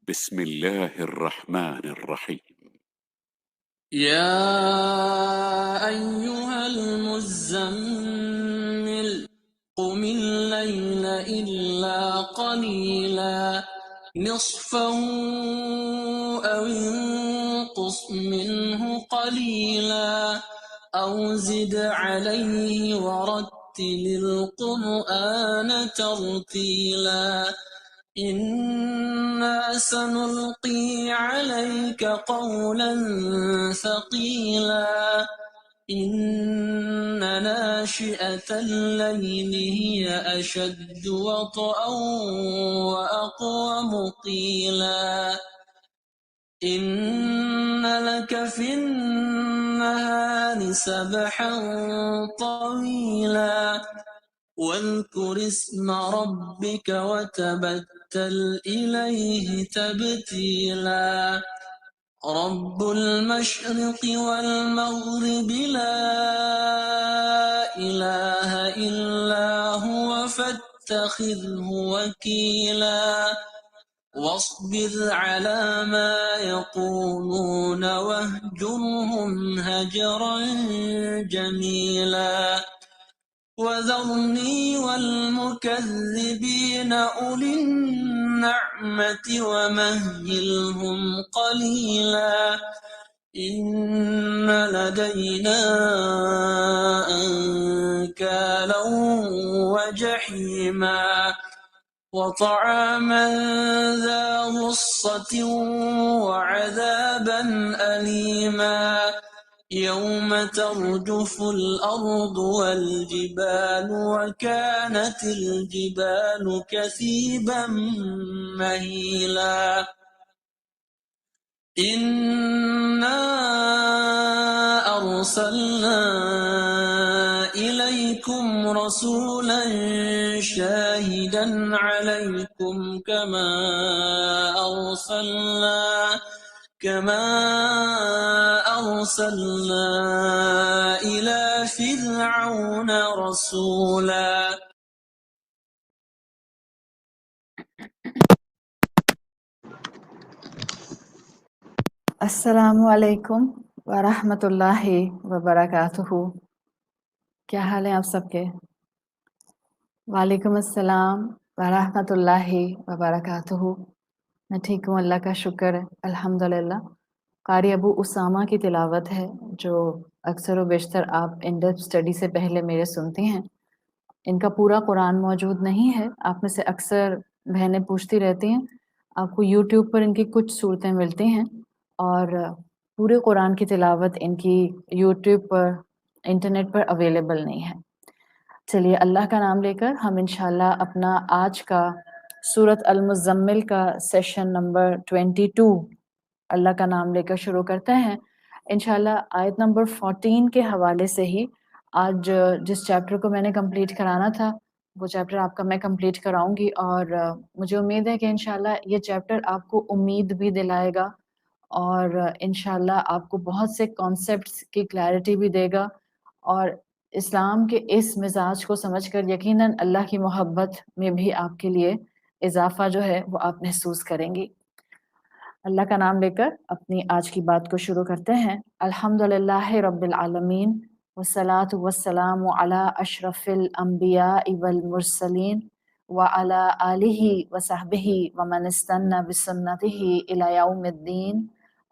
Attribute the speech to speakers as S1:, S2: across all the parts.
S1: بسم الله الرحمن الرحيم.
S2: يا أيها المزمل قم الليل إلا قليلا نصفه أو انقص منه قليلا أو زد عليه ورتل القرآن ترتيلا إنا سنلقي عليك قولا ثقيلا إن ناشئة الليل هي أشد وطئا وأقوم قيلا إن لك في النهار سبحا طويلا واذكر اسم ربك وتبتل إليه تبتيلا رب المشرق والمغرب لا إله إلا هو فاتخذه وكيلا واصبر على ما يقولون واهجرهم هجرا جميلا وذرني والمكذبين أولي النعمة ومهلهم قليلا إن لدينا أنكالا وجحيما وطعاما ذا غصة وعذابا أليما يوم ترجف الأرض والجبال وكانت الجبال كثيبا مهيلا إنا أرسلنا إليكم رسولا شاهدا عليكم كما أرسلنا إلى فرعون رسولا
S3: السلام علیکم ورحمۃ اللہ وبرکاتہ۔ کیا حال ہے آپ سب کے؟ وعلیکم السلام ورحمۃ اللہ وبرکاتہ۔ میں ٹھیک ہوں، اللہ کا شکر ہے، الحمدللہ۔ قاری ابو اسامہ کی تلاوت ہے جو اکثر و بیشتر آپ ان ڈیپتھ اسٹڈی سے پہلے میرے سنتے ہیں۔ ان کا پورا قرآن موجود نہیں ہے، آپ میں سے اکثر بہنیں پوچھتی رہتی ہیں، آپ کو یوٹیوب پر ان کی کچھ صورتیں ملتی ہیں اور پورے قرآن کی تلاوت ان کی یوٹیوب پر انٹرنیٹ پر اویلیبل نہیں ہے۔ چلیے اللہ کا نام لے کر ہم انشاءاللہ اپنا آج کا سورۃ المزمل کا سیشن نمبر 22 اللہ کا نام لے کر شروع کرتے ہیں۔ انشاءاللہ آیت نمبر 14 کے حوالے سے ہی آج جس چیپٹر کو میں نے کمپلیٹ کرانا تھا وہ چیپٹر آپ کا میں کمپلیٹ کراؤں گی، اور مجھے امید ہے کہ انشاءاللہ یہ چیپٹر آپ کو امید بھی دلائے گا اور انشاءاللہ آپ کو بہت سے کانسیپٹس کی کلیئرٹی بھی دے گا، اور اسلام کے اس مزاج کو سمجھ کر یقیناً اللہ کی محبت میں بھی آپ کے لیے اضافہ جو ہے وہ آپ محسوس کریں گی۔ اللہ کا نام لے کر اپنی آج کی بات کو شروع کرتے ہیں۔ الحمدللہ رب العالمین والصلاة والسلام علی اشرف الانبیاء والمرسلین وعلی آلہ وصحبہ ومن استنى بسنتہ الی یوم الدین۔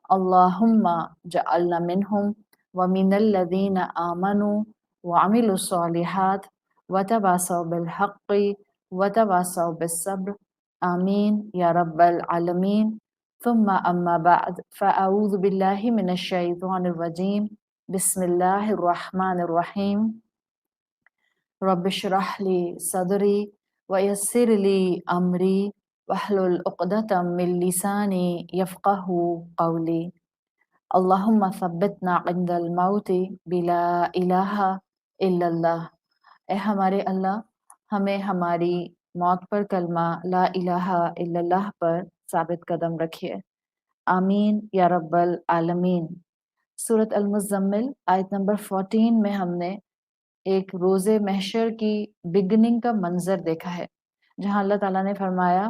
S3: اللہم جعلنا منہم ومن الذین آمنوا وعملوا الصالحات وتواصوا بالحق وتواصوا بالصبر آمین یا رب العالمین۔ ثم اما بعد فاعوذ باللہ من الشیطان الرجیم، بسم اللہ الرحمن الرحیم۔ رب اشرح لی صدری ویسر لی امری واحلل عقدۃ من لسانی یفقہوا قولی۔ اللہم ثبتنا عند الموت بلا الہ الا اللہ۔ اے ہمارے اللہ، ہمیں ہماری موت پر کلمہ لا الہ الا اللہ پر ثابت قدم رکھیے، آمین یا رب العالمین۔ سورۃ المزمل آیت نمبر 14 میں ہم نے ایک روز محشر کی بگننگ کا منظر دیکھا ہے، جہاں اللہ تعالیٰ نے فرمایا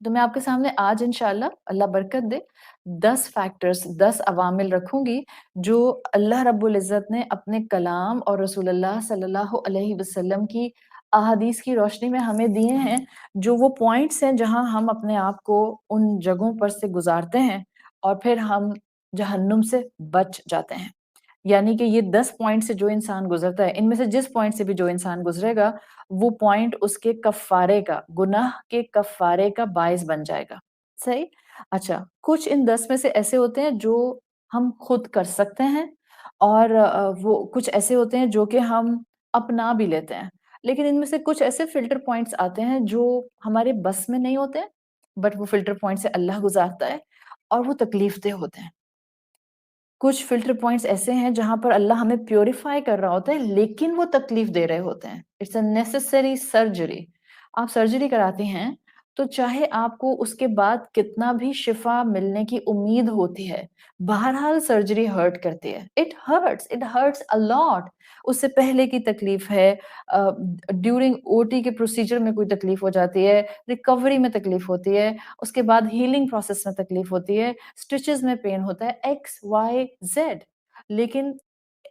S3: تو میں آپ کے سامنے آج انشاءاللہ اللہ برکت دے 10 فیکٹرز 10 عوامل رکھوں گی جو اللہ رب العزت نے اپنے کلام اور رسول اللہ صلی اللہ علیہ وسلم کی احادیث کی روشنی میں ہمیں دیے ہیں، جو وہ پوائنٹس ہیں جہاں ہم اپنے آپ کو ان جگہوں پر سے گزارتے ہیں اور پھر ہم جہنم سے بچ جاتے ہیں۔ یعنی کہ یہ 10 پوائنٹ سے جو انسان گزرتا ہے، ان میں سے جس پوائنٹ سے بھی جو انسان گزرے گا وہ پوائنٹ اس کے کفارے کا، گناہ کے کفارے کا باعث بن جائے گا۔ صحیح؟ اچھا، کچھ ان 10 میں سے ایسے ہوتے ہیں جو ہم خود کر سکتے ہیں اور وہ کچھ ایسے ہوتے ہیں جو کہ ہم اپنا بھی لیتے ہیں، لیکن ان میں سے کچھ ایسے فلٹر پوائنٹس آتے ہیں جو ہمارے بس میں نہیں ہوتے، بٹ وہ فلٹر پوائنٹ سے اللہ گزارتا ہے اور وہ تکلیف دہ ہوتے ہیں۔ کچھ فلٹر پوائنٹس ایسے ہیں جہاں پر اللہ ہمیں پیوریفائی کر رہا ہوتا ہے لیکن وہ تکلیف دے رہے ہوتے ہیں۔ It's a necessary surgery. آپ سرجری کراتی ہیں تو چاہے آپ کو اس کے بعد کتنا بھی شفا ملنے کی امید ہوتی ہے، بہرحال سرجری ہرٹ کرتی ہے۔ It hurts a lot۔ اس سے پہلے کی تکلیف ہے، ڈیورنگ او ٹی کے پروسیجر میں کوئی تکلیف ہو جاتی ہے، ریکوری میں تکلیف ہوتی ہے، اس کے بعد ہیلنگ پروسیس میں تکلیف ہوتی ہے، سٹچز میں پین ہوتا ہے، ایکس وائی زیڈ۔ لیکن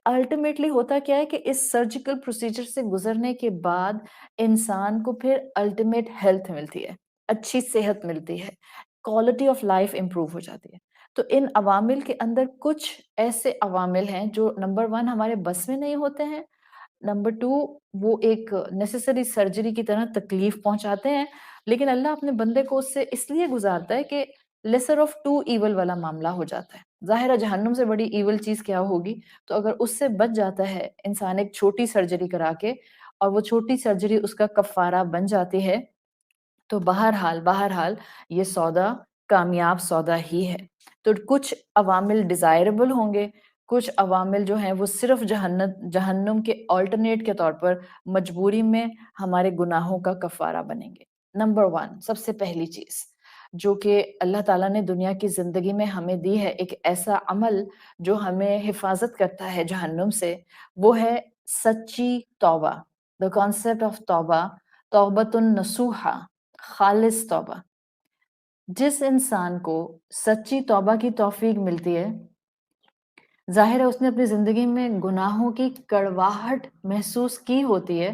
S3: الٹیمیٹلی ہوتا کیا ہے کہ اس سرجیکل پروسیجر سے گزرنے کے بعد انسان کو پھر الٹیمیٹ ہیلتھ ملتی ہے، اچھی صحت ملتی ہے، کوالٹی آف لائف امپروو ہو جاتی ہے۔ تو ان عوامل کے اندر کچھ ایسے عوامل ہیں جو نمبر 1 ہمارے بس میں نہیں ہوتے ہیں، نمبر 2 وہ ایک نیسیسری سرجری کی طرح تکلیف پہنچاتے ہیں، لیکن اللہ اپنے بندے کو اس سے اس لیے گزارتا ہے کہ لیسر آف 2 ایول والا معاملہ ہو جاتا ہے۔ ظاہر ہے جہنم سے بڑی ایول چیز کیا ہوگی، تو اگر اس سے بچ جاتا ہے انسان ایک چھوٹی سرجری کرا کے اور وہ چھوٹی سرجری اس کا کفارہ بن جاتی ہے، تو بہرحال یہ سودا کامیاب سودا ہی ہے۔ تو کچھ عوامل ڈیزائربل ہوں گے، کچھ عوامل جو ہیں وہ صرف جہنم کے آلٹرنیٹ کے طور پر مجبوری میں ہمارے گناہوں کا کفارہ بنیں گے۔ نمبر 1 سب سے پہلی چیز جو کہ اللہ تعالیٰ نے دنیا کی زندگی میں ہمیں دی ہے، ایک ایسا عمل جو ہمیں حفاظت کرتا ہے جہنم سے، وہ ہے سچی توبہ۔ The concept of توبہ، توبۃ نصوحہ، خالص توبہ۔ جس انسان کو سچی توبہ کی توفیق ملتی ہے، ظاہر ہے اس نے اپنی زندگی میں گناہوں کی کڑواہٹ محسوس کی ہوتی ہے،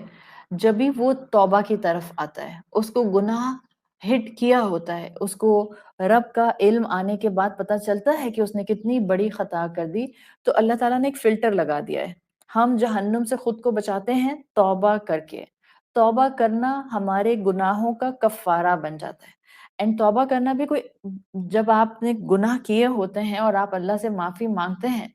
S3: جبھی وہ توبہ کی طرف آتا ہے، اس کو گناہ ہٹ کیا ہوتا ہے، اس کو رب کا علم آنے کے بعد پتہ چلتا ہے کہ اس نے کتنی بڑی خطا کر دی، تو اللہ تعالیٰ نے ایک فلٹر لگا دیا ہے۔ ہم جہنم سے خود کو بچاتے ہیں توبہ کر کے۔ توبہ کرنا ہمارے گناہوں کا کفارہ بن جاتا ہے۔ اینڈ توبہ کرنا بھی کوئی، جب آپ نے گناہ کیے ہوتے ہیں اور آپ اللہ سے معافی مانگتے ہیں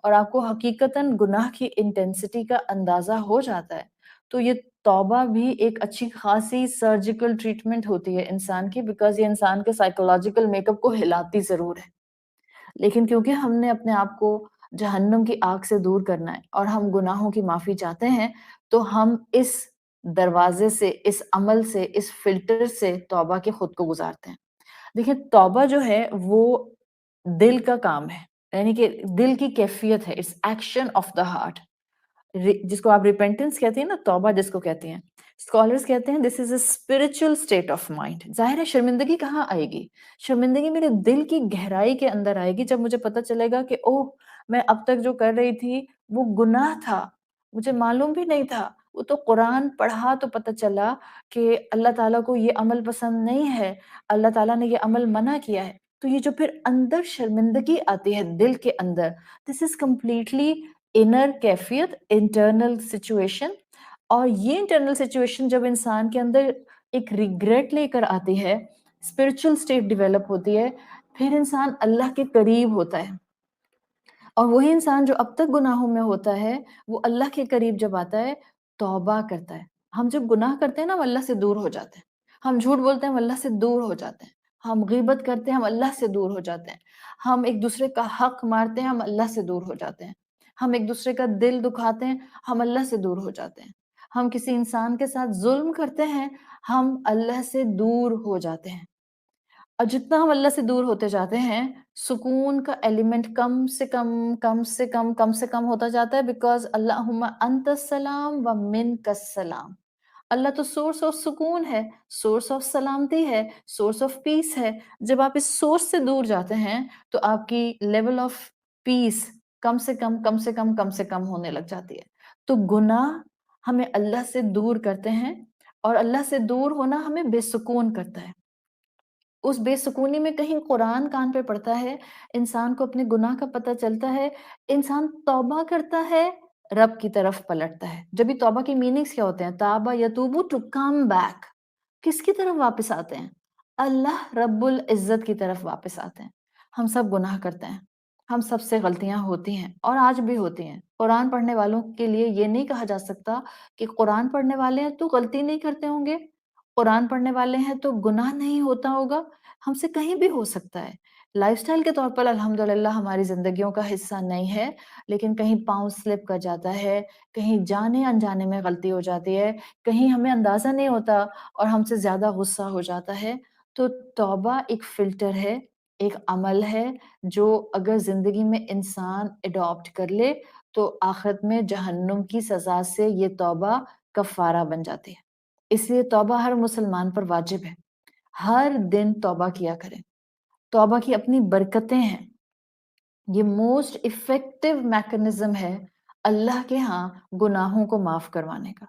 S3: اور آپ کو حقیقتاً گناہ کی انٹینسٹی کا اندازہ ہو جاتا ہے، تو یہ توبہ بھی ایک اچھی خاصی سرجیکل ٹریٹمنٹ ہوتی ہے انسان کی، بیکاز یہ انسان کے سائیکولوجیکل میک اپ کو ہلاتی ضرور ہے، لیکن کیونکہ ہم نے اپنے آپ کو جہنم کی آگ سے دور کرنا ہے اور ہم گناہوں کی معافی چاہتے ہیں، تو ہم اس دروازے سے، اس عمل سے، اس فلٹر سے توبہ کے خود کو گزارتے ہیں۔ دیکھیں توبہ جو ہے وہ دل کا کام ہے، یعنی کہ دل کی کیفیت ہے، it's action of the heart, جس کو آپ ریپینٹنس کہتے ہیں نا، توبہ جس کو کہتے ہیں، اسکالرز کہتے ہیں this is a spiritual state of mind. ظاہر ہے شرمندگی کہاں آئے گی؟ شرمندگی میرے دل کی گہرائی کے اندر آئے گی، جب مجھے پتہ چلے گا کہ اوہ میں اب تک جو کر رہی تھی وہ گناہ تھا، مجھے معلوم بھی نہیں تھا، وہ تو قرآن پڑھا تو پتہ چلا کہ اللہ تعالیٰ کو یہ عمل پسند نہیں ہے، اللہ تعالیٰ نے یہ عمل منع کیا ہے۔ تو یہ جو پھر اندر شرمندگی آتی ہے دل کے اندر، دس از کمپلیٹلی انر کیفیت، انٹرنل سچویشن، اور یہ انٹرنل سچویشن جب انسان کے اندر ایک ریگریٹ لے کر آتی ہے، اسپرچل اسٹیٹ ڈیولپ ہوتی ہے، پھر انسان اللہ کے قریب ہوتا ہے، اور وہی انسان جو اب تک گناہوں میں ہوتا ہے وہ اللہ کے قریب جب آتا ہے توبہ کرتا ہے۔ ہم جب گناہ کرتے ہیں نا، ہم اللہ سے دور ہو جاتے ہیں، ہم جھوٹ بولتے ہیں ہم اللہ سے دور ہو جاتے ہیں، ہم غیبت کرتے ہیں ہم اللہ سے دور ہو جاتے ہیں، ہم ایک دوسرے کا حق مارتے ہیں ہم اللہ سے دور ہو جاتے ہیں، ہم ایک دوسرے کا دل دکھاتے ہیں ہم اللہ سے دور ہو جاتے ہیں، ہم کسی انسان کے ساتھ ظلم کرتے ہیں ہم اللہ سے دور ہو جاتے ہیں، اور جتنا ہم اللہ سے دور ہوتے جاتے ہیں سکون کا ایلیمنٹ کم سے کم ہوتا جاتا ہے، بیکاز اللہم انت السلام و منک السلام، اللہ تو سورس آف سکون ہے، سورس آف سلامتی ہے، سورس آف پیس ہے. جب آپ اس سورس سے دور جاتے ہیں تو آپ کی لیول آف پیس کم سے کم ہونے لگ جاتی ہے. تو گناہ ہمیں اللہ سے دور کرتے ہیں، اور اللہ سے دور ہونا ہمیں بے سکون کرتا ہے. اس بے سکونی میں کہیں قرآن کان پہ پڑتا ہے، انسان کو اپنے گناہ کا پتہ چلتا ہے، انسان توبہ کرتا ہے، رب کی طرف پلٹتا ہے. جب بھی توبہ کی میننگز کیا ہوتے ہیں؟ تابہ یتوبو ٹو کم بیک. کس کی طرف واپس آتے ہیں؟ اللہ رب العزت کی طرف واپس آتے ہیں. ہم سب گناہ کرتے ہیں، ہم سب سے غلطیاں ہوتی ہیں اور آج بھی ہوتی ہیں. قرآن پڑھنے والوں کے لیے یہ نہیں کہا جا سکتا کہ قرآن پڑھنے والے ہیں تو غلطی نہیں کرتے ہوں گے، قرآن پڑھنے والے ہیں تو گناہ نہیں ہوتا ہوگا. ہم سے کہیں بھی ہو سکتا ہے. لائف سٹائل کے طور پر الحمدللہ ہماری زندگیوں کا حصہ نہیں ہے، لیکن کہیں پاؤں سلپ کر جاتا ہے، کہیں جانے انجانے میں غلطی ہو جاتی ہے، کہیں ہمیں اندازہ نہیں ہوتا اور ہم سے زیادہ غصہ ہو جاتا ہے. تو توبہ ایک فلٹر ہے، ایک عمل ہے جو اگر زندگی میں انسان اڈاپٹ کر لے تو آخرت میں جہنم کی سزا سے یہ توبہ کفارہ بن جاتی ہے. اس لیے توبہ ہر مسلمان پر واجب ہے. ہر دن توبہ کیا کریں. توبہ کی اپنی برکتیں ہیں. یہ موسٹ افیکٹو میکنزم ہے اللہ کے ہاں گناہوں کو معاف کروانے کا.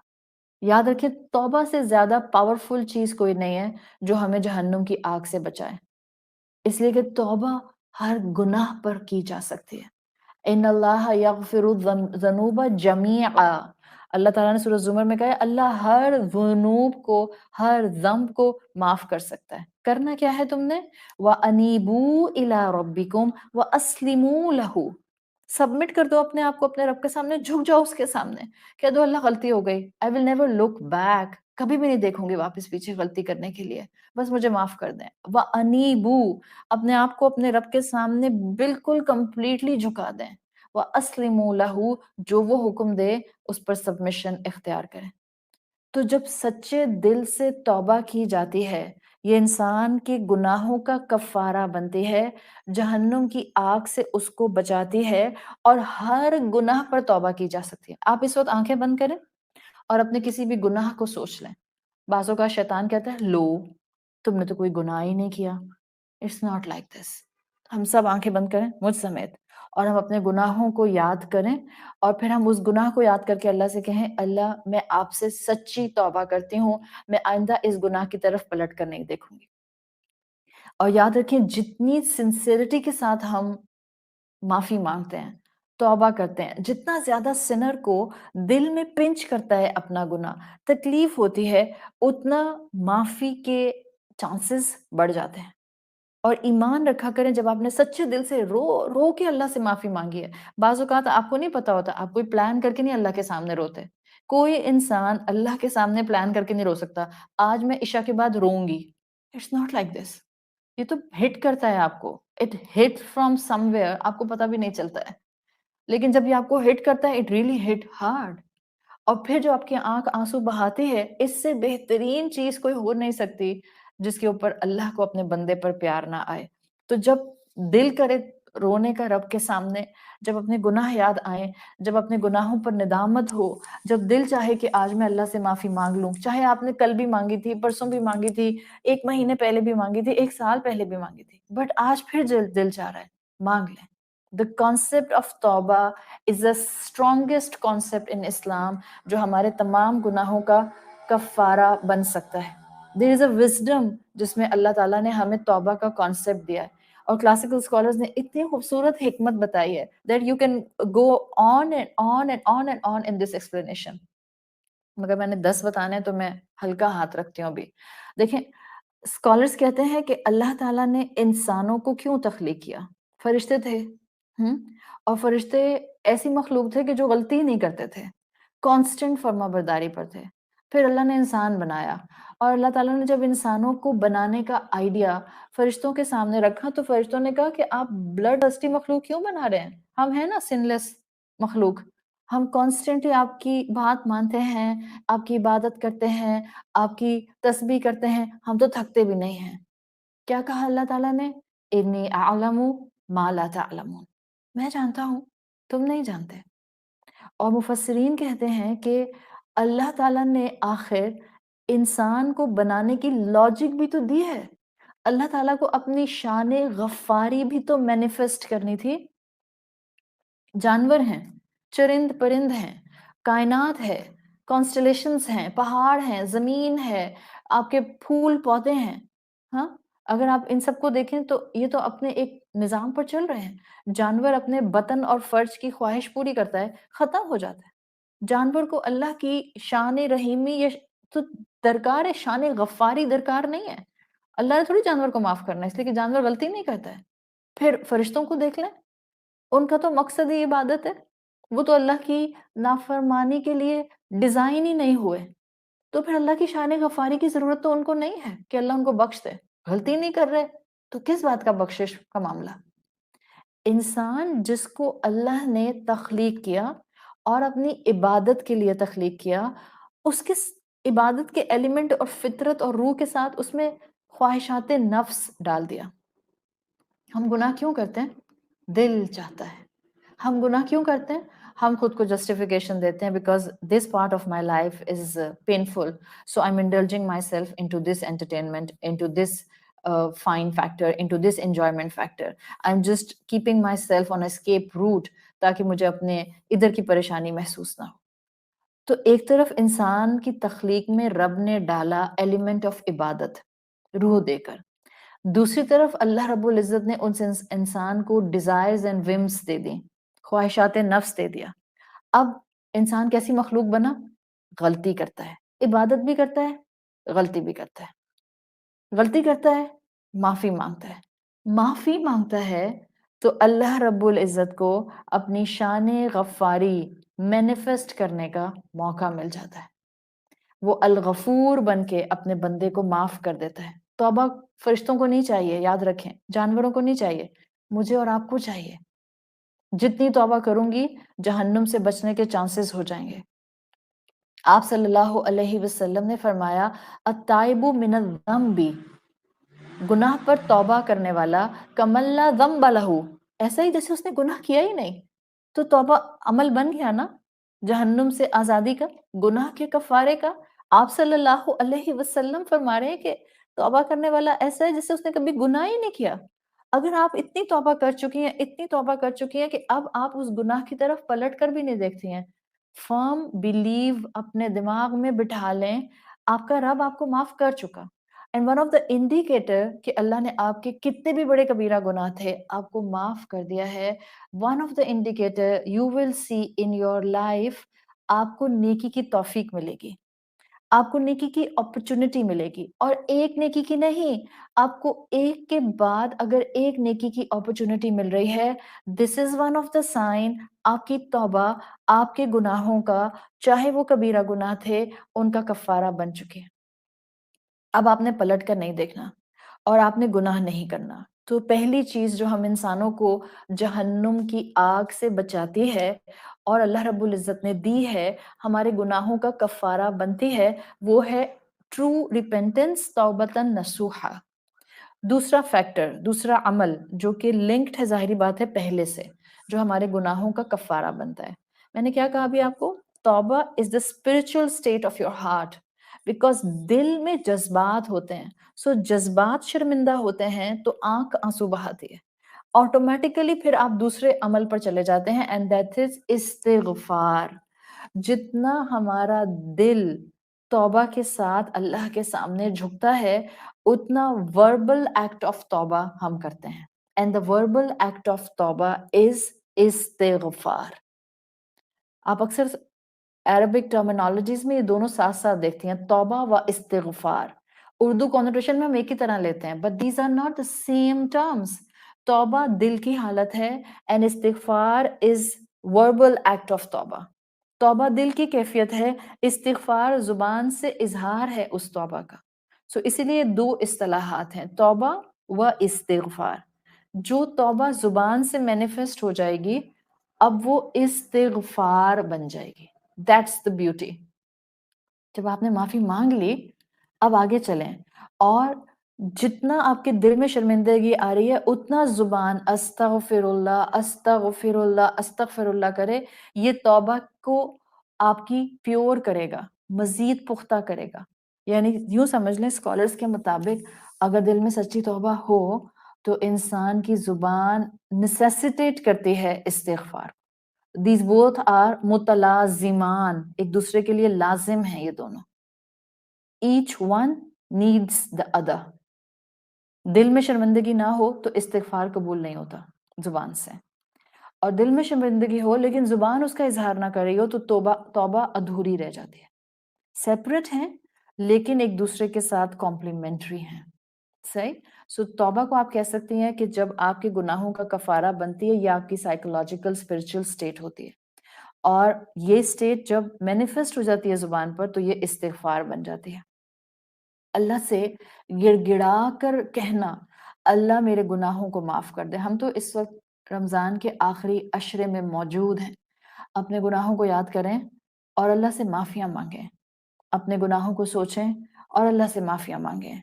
S3: یاد رکھیں توبہ سے زیادہ پاورفل چیز کوئی نہیں ہے جو ہمیں جہنم کی آگ سے بچائے. اس لیے کہ توبہ ہر گناہ پر کی جا سکتی ہے. ان اللہ یغفر الذنوب جمیعا. اللہ تعالیٰ نے سورہ زمر میں کہا ہے اللہ ہر ذنوب کو، ہر ذنب کو معاف کر سکتا ہے. کرنا کیا ہے تم نے؟ وَأَنِيبُوا إِلَىٰ رَبِّكُمْ وَأَسْلِمُوا لَهُ. سبمٹ کر دو اپنے آپ کو اپنے رب کے سامنے، جھک جاؤ اس کے سامنے، کہہ دو اللہ غلطی ہو گئی، I will never look back. کبھی بھی نہیں دیکھوں گی واپس پیچھے غلطی کرنے کے لیے، بس مجھے معاف کر دیں. وَأَنِيبُوا. اپنے آپ کو اپنے رب کے سامنے بالکل کمپلیٹلی جھکا دیں. وَأَسْلِمُوا لَهُ. جو وہ حکم دے اس پر سبمیشن اختیار کریں. تو جب سچے دل سے توبہ کی جاتی ہے یہ انسان کے گناہوں کا کفارہ بنتی ہے، جہنم کی آگ سے اس کو بچاتی ہے، اور ہر گناہ پر توبہ کی جا سکتی ہے. آپ اس وقت آنکھیں بند کریں اور اپنے کسی بھی گناہ کو سوچ لیں. بعضوں کا شیطان کہتا ہے لو تم نے تو کوئی گناہ ہی نہیں کیا. It's not like this. ہم سب آنکھیں بند کریں مجھ سمیت، اور ہم اپنے گناہوں کو یاد کریں، اور پھر ہم اس گناہ کو یاد کر کے اللہ سے کہیں اللہ میں آپ سے سچی توبہ کرتی ہوں، میں آئندہ اس گناہ کی طرف پلٹ کر نہیں دیکھوں گی. اور یاد رکھیں جتنی سنسیئرٹی کے ساتھ ہم معافی مانگتے ہیں، توبہ کرتے ہیں، جتنا زیادہ سنر کو دل میں پنچ کرتا ہے اپنا گناہ، تکلیف ہوتی ہے، اتنا معافی کے چانسز بڑھ جاتے ہیں. اور ایمان رکھا کریں جب آپ نے سچے دل سے رو رو کے اللہ سے معافی مانگی ہے. بعض اوقات آپ کو نہیں پتا ہوتا، آپ کوئی پلان کر کے نہیں اللہ کے سامنے روتے. کوئی انسان اللہ کے سامنے پلان کر کے نہیں رو سکتا آج میں عشاء کے بعد روں گی. It's not like this. یہ تو ہٹ کرتا ہے آپ کو، it hit from somewhere, آپ کو پتا بھی نہیں چلتا ہے. لیکن جب یہ آپ کو ہٹ کرتا ہے اٹ ریئلی ہٹ ہارڈ. اور پھر جو آپ کی آنکھ آنسو بہاتی ہے، اس سے بہترین چیز کوئی ہو نہیں سکتی جس کے اوپر اللہ کو اپنے بندے پر پیار نہ آئے. تو جب دل کرے رونے کا رب کے سامنے، جب اپنے گناہ یاد آئیں، جب اپنے گناہوں پر ندامت ہو، جب دل چاہے کہ آج میں اللہ سے معافی مانگ لوں، چاہے آپ نے کل بھی مانگی تھی، پرسوں بھی مانگی تھی، 1 مہینے پہلے بھی مانگی تھی، 1 سال پہلے بھی مانگی تھی، بٹ آج پھر دل چاہ رہا ہے، مانگ لیں. The concept of توبہ is the strongest concept in Islam جو ہمارے تمام گناہوں کا کفارہ بن سکتا ہے. There is a wisdom جس میں اللہ تعالیٰ نے ہمیں توبہ کا concept دیا ہے، اور کلاسیکل اسکالرز نے اتنی خوبصورت حکمت بتائی ہے that you can go on and on and on and on in this explanation. مگر میں نے 10 بتانے تو میں ہلکا ہاتھ رکھتی ہوں ابھی. دیکھیں اسکالرز کہتے ہیں کہ اللہ تعالیٰ نے انسانوں کو کیوں تخلیق کیا؟ فرشتے تھے، اور فرشتے ایسی مخلوق تھے کہ جو غلطی نہیں کرتے تھے، کانسٹنٹ فرما برداری پر تھے. پھر اللہ نے انسان بنایا، اور اللہ تعالیٰ نے جب انسانوں کو بنانے کا آئیڈیا فرشتوں کے سامنے رکھا تو فرشتوں نے کہا کہ آپ بلڈ ڈسٹی مخلوق کیوں بنا رہے ہیں؟ ہم ہیں نا سن لیس مخلوق، ہم کانسٹنٹلی آپ کی بات مانتے ہیں، آپ کی عبادت کرتے ہیں، آپ کی تسبیح کرتے ہیں، ہم تو تھکتے بھی نہیں ہیں. کیا کہا اللہ تعالیٰ نے؟ انی اعلم ما لا تعلمون. میں جانتا ہوں تم نہیں جانتے. اور مفسرین کہتے ہیں کہ اللہ تعالیٰ نے آخر انسان کو بنانے کی لاجک بھی تو دی ہے. اللہ تعالیٰ کو اپنی شان غفاری بھی تو مینیفیسٹ کرنی تھی. جانور ہیں، چرند پرند ہیں، کائنات ہے، کانسٹلیشنز ہیں، پہاڑ ہیں، زمین ہے، آپ کے پھول پودے ہیں. ہاں، اگر آپ ان سب کو دیکھیں تو یہ تو اپنے ایک نظام پر چل رہے ہیں. جانور اپنے بطن اور فرج کی خواہش پوری کرتا ہے، ختم ہو جاتا ہے. جانور کو اللہ کی شان رحیمی یہ تو درکار ہے، شان غفاری درکار نہیں ہے. اللہ نے تھوڑی جانور کو معاف کرنا ہے، اس لیے کہ جانور غلطی نہیں کرتا ہے. پھر فرشتوں کو دیکھ لیں، ان کا تو مقصد ہی عبادت ہے. وہ تو اللہ کی نافرمانی کے لیے ڈیزائن ہی نہیں ہوئے. تو پھر اللہ کی شان غفاری کی ضرورت تو ان کو نہیں ہے کہ اللہ ان کو بخش دے. غلطی نہیں کر رہے تو کس بات کا بخشش کا معاملہ؟ انسان جس کو اللہ نے تخلیق کیا اور اپنی عبادت کے لیے تخلیق کیا، اس کے عبادت کے ایلیمنٹ اور فطرت اور روح کے ساتھ اس میں خواہشات نفس ڈال دیا. ہم گناہ کیوں کرتے ہیں؟ دل چاہتا ہے. ہم گناہ کیوں کرتے ہیں؟ ہم خود کو جسٹیفیکیشن دیتے ہیں because this part of my life is painful so I am indulging myself into this entertainment into this fine factor into this enjoyment factor. I am just keeping myself on escape route تاکہ مجھے اپنے ادھر کی پریشانی محسوس نہ ہو. تو ایک طرف انسان کی تخلیق میں رب نے ڈالا ایلیمنٹ آف عبادت روح دے کر، دوسری طرف اللہ رب العزت نے ان انسان کو ڈیزائرز اینڈ ومس دے دی، خواہشات نفس دے دیا. اب انسان کیسی مخلوق بنا؟ غلطی کرتا ہے، عبادت بھی کرتا ہے، غلطی بھی کرتا ہے. غلطی کرتا ہے، معافی مانگتا ہے. معافی مانگتا ہے تو اللہ رب العزت کو اپنی شان غفاری مینیفیسٹ کرنے کا موقع مل جاتا ہے. وہ الغفور بن کے اپنے بندے کو معاف کر دیتا ہے. توبہ فرشتوں کو نہیں چاہیے، یاد رکھیں، جانوروں کو نہیں چاہیے، مجھے اور آپ کو چاہیے. جتنی توبہ کروں گی جہنم سے بچنے کے چانسز ہو جائیں گے. آپ صلی اللہ علیہ وسلم نے فرمایا التائب من الذنب، گناہ پر توبہ کرنے والا کمن لا ذنب لہ، ایسا ہی جیسے اس نے گناہ کیا ہی نہیں. تو توبہ عمل بن گیا نا، جہنم سے آزادی کا، گناہ کے کفارے کا. آپ صلی اللہ علیہ وسلم فرما رہے ہیں کہ توبہ کرنے والا ایسا ہے جیسے اس نے کبھی گناہ ہی نہیں کیا. اگر آپ اتنی توبہ کر چکی ہیں، اتنی توبہ کر چکی ہیں کہ اب آپ اس گناہ کی طرف پلٹ کر بھی نہیں دیکھتی ہیں، فرم بلیو اپنے دماغ میں بٹھا لیں آپ کا رب آپ کو معاف کر چکا. And one of the indicator کہ اللہ نے آپ کے کتنے بھی بڑے کبیرہ گناہ تھے آپ کو معاف کر دیا ہے، one of the indicator you will see in your life, آپ کو نیکی کی توفیق ملے گی، آپ کو نیکی کی اپرچونٹی ملے گی. اور ایک نیکی کی نہیں، آپ کو ایک کے بعد اگر ایک نیکی کی اپرچونٹی مل رہی ہے، this is one of the sign آپ کی توبہ آپ کے گناہوں کا، چاہے وہ کبیرہ گناہ تھے، ان کا کفارہ بن چکے ہیں. اب آپ نے پلٹ کر نہیں دیکھنا اور آپ نے گناہ نہیں کرنا. تو پہلی چیز جو ہم انسانوں کو جہنم کی آگ سے بچاتی ہے اور اللہ رب العزت نے دی ہے، ہمارے گناہوں کا کفارہ بنتی ہے، وہ ہے ٹرو ریپینٹنس، توبتاً نصوحا. دوسرا فیکٹر، دوسرا عمل جو کہ لنکڈ ہے، ظاہری بات ہے پہلے سے، جو ہمارے گناہوں کا کفارہ بنتا ہے. میں نے کیا کہا ابھی آپ کو؟ توبہ is the spiritual state of your heart, because دل میں جذبات ہوتے ہیں. سو جذبات شرمندہ ہوتے ہیں تو آنکھ آنسو بہاتی ہے، آٹومیٹیکلی پھر آپ دوسرے عمل پر چلے جاتے ہیں، اینڈ دیٹ از استغفار. جتنا ہمارا دل توبہ کے ساتھ اللہ کے سامنے جھکتا ہے اتنا وربل ایکٹ آف توبہ ہم کرتے ہیں، and the verbal act of توبہ از استغفار. آپ اکثر عربک ٹرمینالوجیز میں یہ دونوں ساتھ ساتھ دیکھتی ہیں، توبہ و استغفار. اردو کانوٹیشن میں ہم ایک ہی طرح لیتے ہیں، but these are not the same terms. توبہ دل کی حالت ہے اینڈ استغفار از وربل ایکٹ آف توبہ. توبہ دل کی کیفیت ہے، استغفار زبان سے اظہار ہے اس توبہ کا. سو اسی لیے دو اصطلاحات ہیں، توبہ و استغفار. جو توبہ زبان سے مینیفیسٹ ہو جائے گی اب وہ استغفار بن جائے گی. That's the beauty. جب آپ نے معافی مانگ لی اب آگے چلیں، اور جتنا آپ کے دل میں شرمندگی آ رہی ہے اتنا زبان استغفر اللہ استغفر اللہ استغفر اللہ کرے. یہ توبہ کو آپ کی پیور کرے گا، مزید پختہ کرے گا. یعنی یوں سمجھ لیں اسکالرس کے مطابق اگر دل میں سچی توبہ ہو تو انسان کی زبان نیسیسیٹیٹ کرتی ہے استغفار. دیز بوتھ آر متلازمان، ایک دوسرے کے لیے لازم ہیں یہ دونوں. Each one needs the other. دل میں شرمندگی نہ ہو تو استغفار قبول نہیں ہوتا زبان سے، اور دل میں شرمندگی ہو لیکن زبان اس کا اظہار نہ کر رہی ہو تو توبہ ادھوری رہ جاتی ہے. سیپریٹ ہیں لیکن ایک دوسرے کے ساتھ کمپلیمنٹری ہیں. صحیح. سو توبہ کو آپ کہہ سکتی ہیں کہ جب آپ کے گناہوں کا کفارہ بنتی ہے یا آپ کی سائیکولوجیکل اسپرچل سٹیٹ ہوتی ہے، اور یہ سٹیٹ جب مینیفیسٹ ہو جاتی ہے زبان پر تو یہ استغفار بن جاتی ہے. اللہ سے گڑ گڑا کر کہنا اللہ میرے گناہوں کو معاف کر دے. ہم تو اس وقت رمضان کے آخری عشرے میں موجود ہیں. اپنے گناہوں کو یاد کریں اور اللہ سے معافیاں مانگیں. اپنے گناہوں کو سوچیں اور اللہ سے معافیاں مانگیں،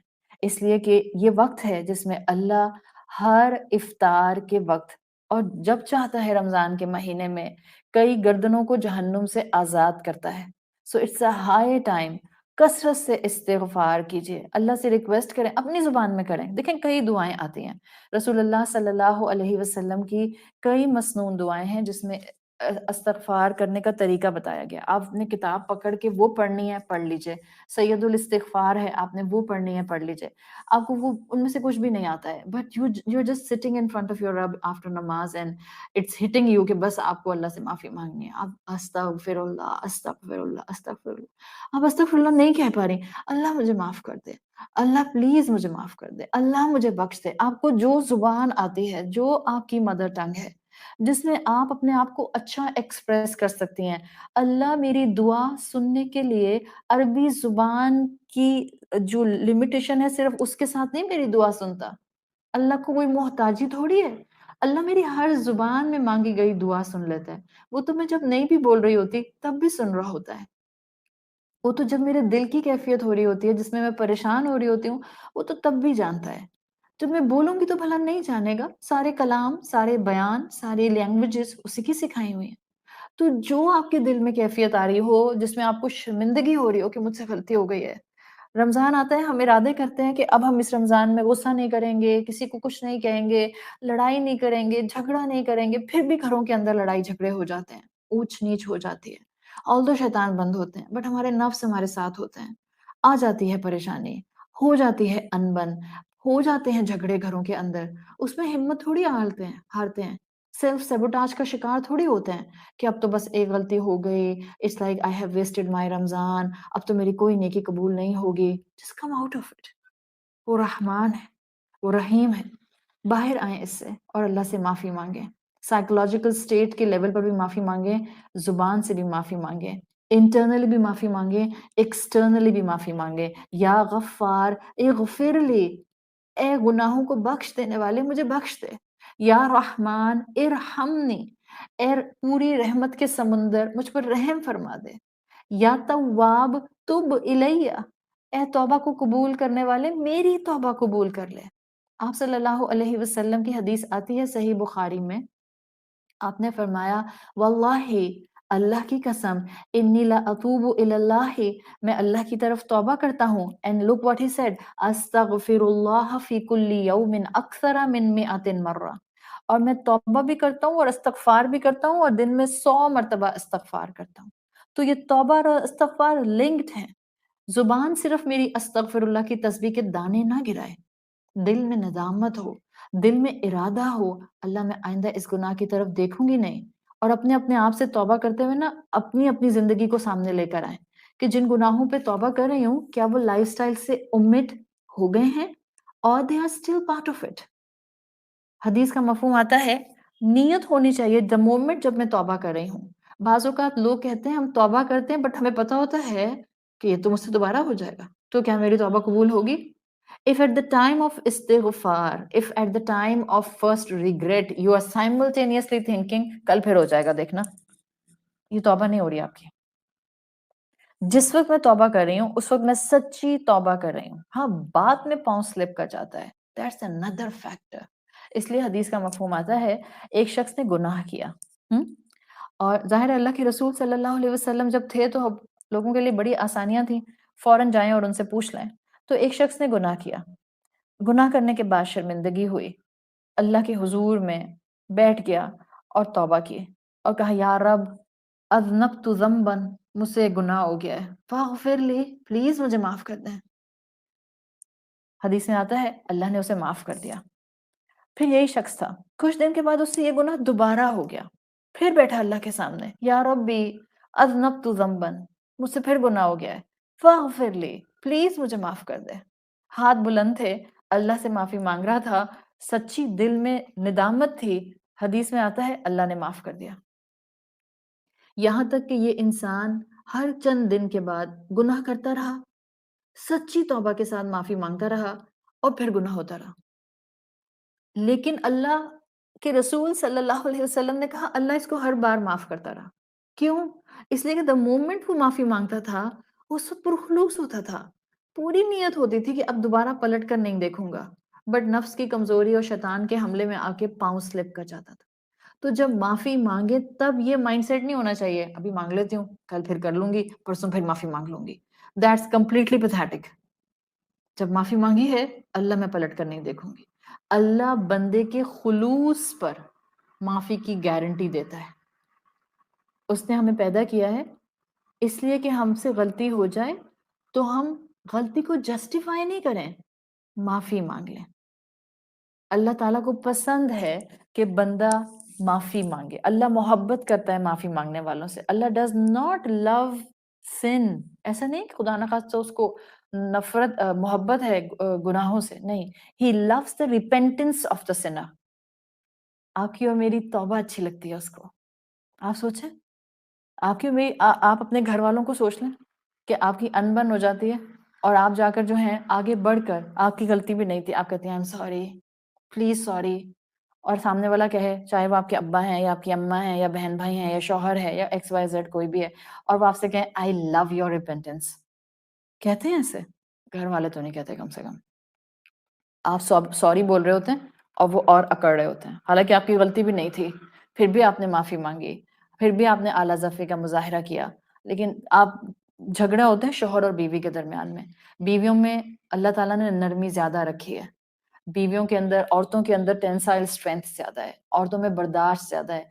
S3: اس لیے کہ یہ وقت ہے جس میں اللہ ہر افطار کے وقت اور جب چاہتا ہے رمضان کے مہینے میں کئی گردنوں کو جہنم سے آزاد کرتا ہے. So it's a high time. کثرت سے استغفار کیجیے، اللہ سے ریکویسٹ کریں، اپنی زبان میں کریں. دیکھیں کئی دعائیں آتی ہیں، رسول اللہ صلی اللہ علیہ وسلم کی کئی مسنون دعائیں ہیں جس میں استغفار کرنے کا طریقہ بتایا گیا. آپ نے کتاب پکڑ کے وہ پڑھنی ہے پڑھ لیجئے. سید الاستغفار ہے، آپ نے وہ پڑھنی ہے پڑھ لیجئے. آپ کو وہ ان میں سے کچھ بھی نہیں آتا ہے، but you are just sitting in front of your رب آفٹر نماز اینڈ اٹس ہٹنگ یو کہ بس آپ کو اللہ سے معافی مانگنی ہے. آپ استغفر اللہ استغفر اللہ استغفر اللہ، آپ استغفر اللہ نہیں کہہ پا رہی. اللہ مجھے معاف کر دے، اللہ پلیز مجھے معاف کر دے، اللہ مجھے بخش دے. آپ کو جو زبان آتی ہے، جو آپ کی مدر ٹنگ ہے، جس میں آپ اپنے آپ کو اچھا ایکسپریس کر سکتی ہیں. اللہ میری دعا سننے کے لیے عربی زبان کی جو لمیٹیشن ہے صرف اس کے ساتھ نہیں میری دعا سنتا. اللہ کو کوئی محتاجی تھوڑی ہے. اللہ میری ہر زبان میں مانگی گئی دعا سن لیتا ہے. وہ تو میں جب نہیں بھی بول رہی ہوتی تب بھی سن رہا ہوتا ہے. وہ تو جب میرے دل کی کیفیت ہو رہی ہوتی ہے جس میں پریشان ہو رہی ہوتی ہوں وہ تو تب بھی جانتا ہے. جب میں بولوں گی تو بھلا نہیں جانے گا؟ سارے کلام، سارے بیان، ساری لینگویجز اسی کی سکھائی ہوئی ہیں. تو جو آپ کے دل میں کیفیت آ رہی ہو جس میں آپ کو شرمندگی ہو رہی ہو کہ مجھ سے غلطی ہو گئی ہے، رمضان آتا ہے، ہم ارادے کرتے ہیں کہ اب ہم اس رمضان میں غصہ نہیں کریں گے، کسی کو کچھ نہیں کہیں گے، لڑائی نہیں کریں گے، جھگڑا نہیں کریں گے. پھر بھی گھروں کے اندر لڑائی جھگڑے ہو جاتے ہیں، اونچ نیچ ہو جاتی ہے. آلدو شیطان بند ہوتے ہیں بٹ ہمارے نفس ہمارے ساتھ ہوتے ہیں. آ جاتی ہے پریشانی، ہو جاتی ہے انبن، ہو جاتے ہیں جھگڑے گھروں کے اندر. اس میں ہمت تھوڑی ہارتے ہیں. سیلف سیبوٹاج کا شکار تھوڑی ہوتے ہیں کہ اب تو بس ایک غلطی ہو گئی، it's like I have wasted my Ramzan, اب تو میری کوئی نیکی قبول نہیں ہوگی. Just come out of it. وہ رحمان ہے، وہ رحیم ہے. باہر آئیں اس سے اور اللہ سے معافی مانگیں. سائیکولوجیکل سٹیٹ کے لیول پر بھی معافی مانگیں، زبان سے بھی معافی مانگیں، انٹرنلی بھی معافی مانگیں، ایکسٹرنلی بھی معافی مانگیں. یا غفار اغفر لی، اے گناہوں کو بخش دینے والے مجھے بخش دے. یا رحمان ارحمنی، اے پوری رحمت کے سمندر مجھ پر رحم فرما دے. یا تواب تب الیہ، اے توبہ کو قبول کرنے والے میری توبہ قبول کر لے. آپ صلی اللہ علیہ وسلم کی حدیث آتی ہے صحیح بخاری میں، آپ نے فرمایا واللہ، اللہ کی قسم، انی لا اتوب الی اللہ، میں اللہ کی طرف توبہ کرتا ہوں. And look what he said, استغفر اللہ فی کل یوم اکثر من 100 مرہ. اور میں توبہ بھی کرتا ہوں اور استغفار بھی کرتا ہوں اور دن میں 100 مرتبہ استغفار کرتا ہوں. تو یہ توبہ اور استغفار لنکڈ ہیں. زبان صرف میری استغفر اللہ کی تسبیح کے دانے نہ گرائے، دل میں ندامت ہو، دل میں ارادہ ہو اللہ میں آئندہ اس گناہ کی طرف دیکھوں گی نہیں. اور اپنے آپ سے توبہ کرتے ہوئے نا اپنی زندگی کو سامنے لے کر آئیں کہ جن گناہوں پہ توبہ کر رہی ہوں کیا وہ لائف سٹائل سے امٹ ہو گئے ہیں اور they are still part of it. حدیث کا مفہوم آتا ہے نیت ہونی چاہیے the moment جب میں توبہ کر رہی ہوں. بعض اوقات لوگ کہتے ہیں ہم توبہ کرتے ہیں بٹ ہمیں پتا ہوتا ہے کہ یہ تو مجھ سے دوبارہ ہو جائے گا، تو کیا میری توبہ قبول ہوگی؟ If at the time of istighfar, if at the time of first regret, you are simultaneously thinking کل پھر ہو جائے گا دیکھنا، یہ توبہ نہیں ہو رہی آپ کی. جس وقت میں توبہ کر رہی ہوں اس وقت میں سچی توبہ کر رہی ہوں. ہاں بعد میں پاؤں سلپ کر جاتا ہے، that's another factor. اس لیے حدیث کا مفہوم آتا ہے ایک شخص نے گناہ کیا اور ظاہر اللہ کے رسول صلی اللہ علیہ وسلم جب تھے تو لوگوں کے لیے بڑی آسانیاں تھیں. فوراً جائیں اور ان سے پوچھ لیں۔ تو ایک شخص نے گناہ کیا، گناہ کرنے کے بعد شرمندگی ہوئی، اللہ کے حضور میں بیٹھ گیا اور توبہ کی اور کہا یا رب اذنبت ذنبا، مجھ سے گناہ ہو گیا ہے، فاغفر لی، پلیز مجھے معاف کر دیں۔ حدیث میں آتا ہے اللہ نے اسے معاف کر دیا۔ پھر یہی شخص تھا، کچھ دن کے بعد اس سے یہ گناہ دوبارہ ہو گیا، پھر بیٹھا اللہ کے سامنے، یا ربی اذنبت ذنبا، مجھ سے پھر گناہ ہو گیا ہے، فاغفر لی، پلیز مجھے معاف کر دے۔ ہاتھ بلند تھے، اللہ سے معافی مانگ رہا تھا، سچی دل میں ندامت تھی، حدیث میں آتا ہے اللہ نے معاف کر دیا۔ یہاں تک کہ یہ انسان ہر چند دن کے بعد گناہ کرتا رہا، سچی توبہ کے ساتھ معافی مانگتا رہا اور پھر گناہ ہوتا رہا، لیکن اللہ کے رسول صلی اللہ علیہ وسلم نے کہا اللہ اس کو ہر بار معاف کرتا رہا۔ کیوں؟ اس لیے کہ the moment وہ معافی مانگتا تھا اس وقت پرخلوص ہوتا تھا، پوری نیت ہوتی تھی کہ اب دوبارہ پلٹ کر نہیں دیکھوں گا، بٹ نفس کی کمزوری اور شیطان کے حملے میں آ کے پاؤں سلپ کر جاتا تھا۔ تو جب معافی مانگے تب یہ مائنڈ سیٹ نہیں ہونا چاہیے ابھی مانگ لیتی ہوں، کل پھر کر لوں گی، پرسوں پھر معافی مانگ لوں گی، دیٹس کمپلیٹلی پیتھیٹک۔ جب معافی مانگی ہے اللہ میں پلٹ کر نہیں دیکھوں گی۔ اللہ بندے کے خلوص پر معافی کی گارنٹی دیتا ہے۔ اس نے ہمیں پیدا کیا ہے اس لیے کہ ہم سے غلطی ہو جائے تو ہم غلطی کو جسٹیفائی نہیں کریں، معافی مانگ لیں۔ اللہ تعالیٰ کو پسند ہے کہ بندہ معافی مانگے، اللہ محبت کرتا ہے معافی مانگنے والوں سے۔ اللہ ڈز ناٹ لو سن، ایسا نہیں کہ خدا نخواستہ اس کو نفرت محبت ہے گناہوں سے، نہیں، he loves the repentance of the sinner. آپ کی اور میری توبہ اچھی لگتی ہے اس کو۔ آپ سوچیں، آپ کی اور میری آپ اپنے گھر والوں کو سوچ لیں کہ آپ کی انبن ہو جاتی ہے اور آپ جا کر جو ہیں آگے بڑھ کر، آپ کی غلطی بھی نہیں تھی، آپ کہتے ہیں I am sorry, please sorry, اور سامنے والا کہے، چاہے وہ آپ کے ابا ہیں یا آپ کی اماں ہیں یا بہن بھائی ہیں یا شوہر ہے یا ایکس وائی زیڈ کوئی بھی ہے، اور وہ آپ سے کہیں آئی لو یور ریپینٹنس، کہتے ہیں ایسے؟ گھر والے تو نہیں کہتے، کم سے کم آپ سوری بول رہے ہوتے ہیں اور وہ اور اکڑ رہے ہوتے ہیں، حالانکہ آپ کی غلطی بھی نہیں تھی، پھر بھی آپ نے معافی مانگی، پھر بھی آپ نے اعلیٰ ذفی کا مظاہرہ کیا۔ لیکن آپ جھگڑا ہوتے ہیں شوہر اور بیوی کے درمیان میں، بیویوں میں اللہ تعالیٰ نے نرمی زیادہ رکھی ہے، بیویوں کے اندر، عورتوں کے اندر ٹینسائل اسٹرینتھ زیادہ ہے، عورتوں میں برداشت زیادہ ہے،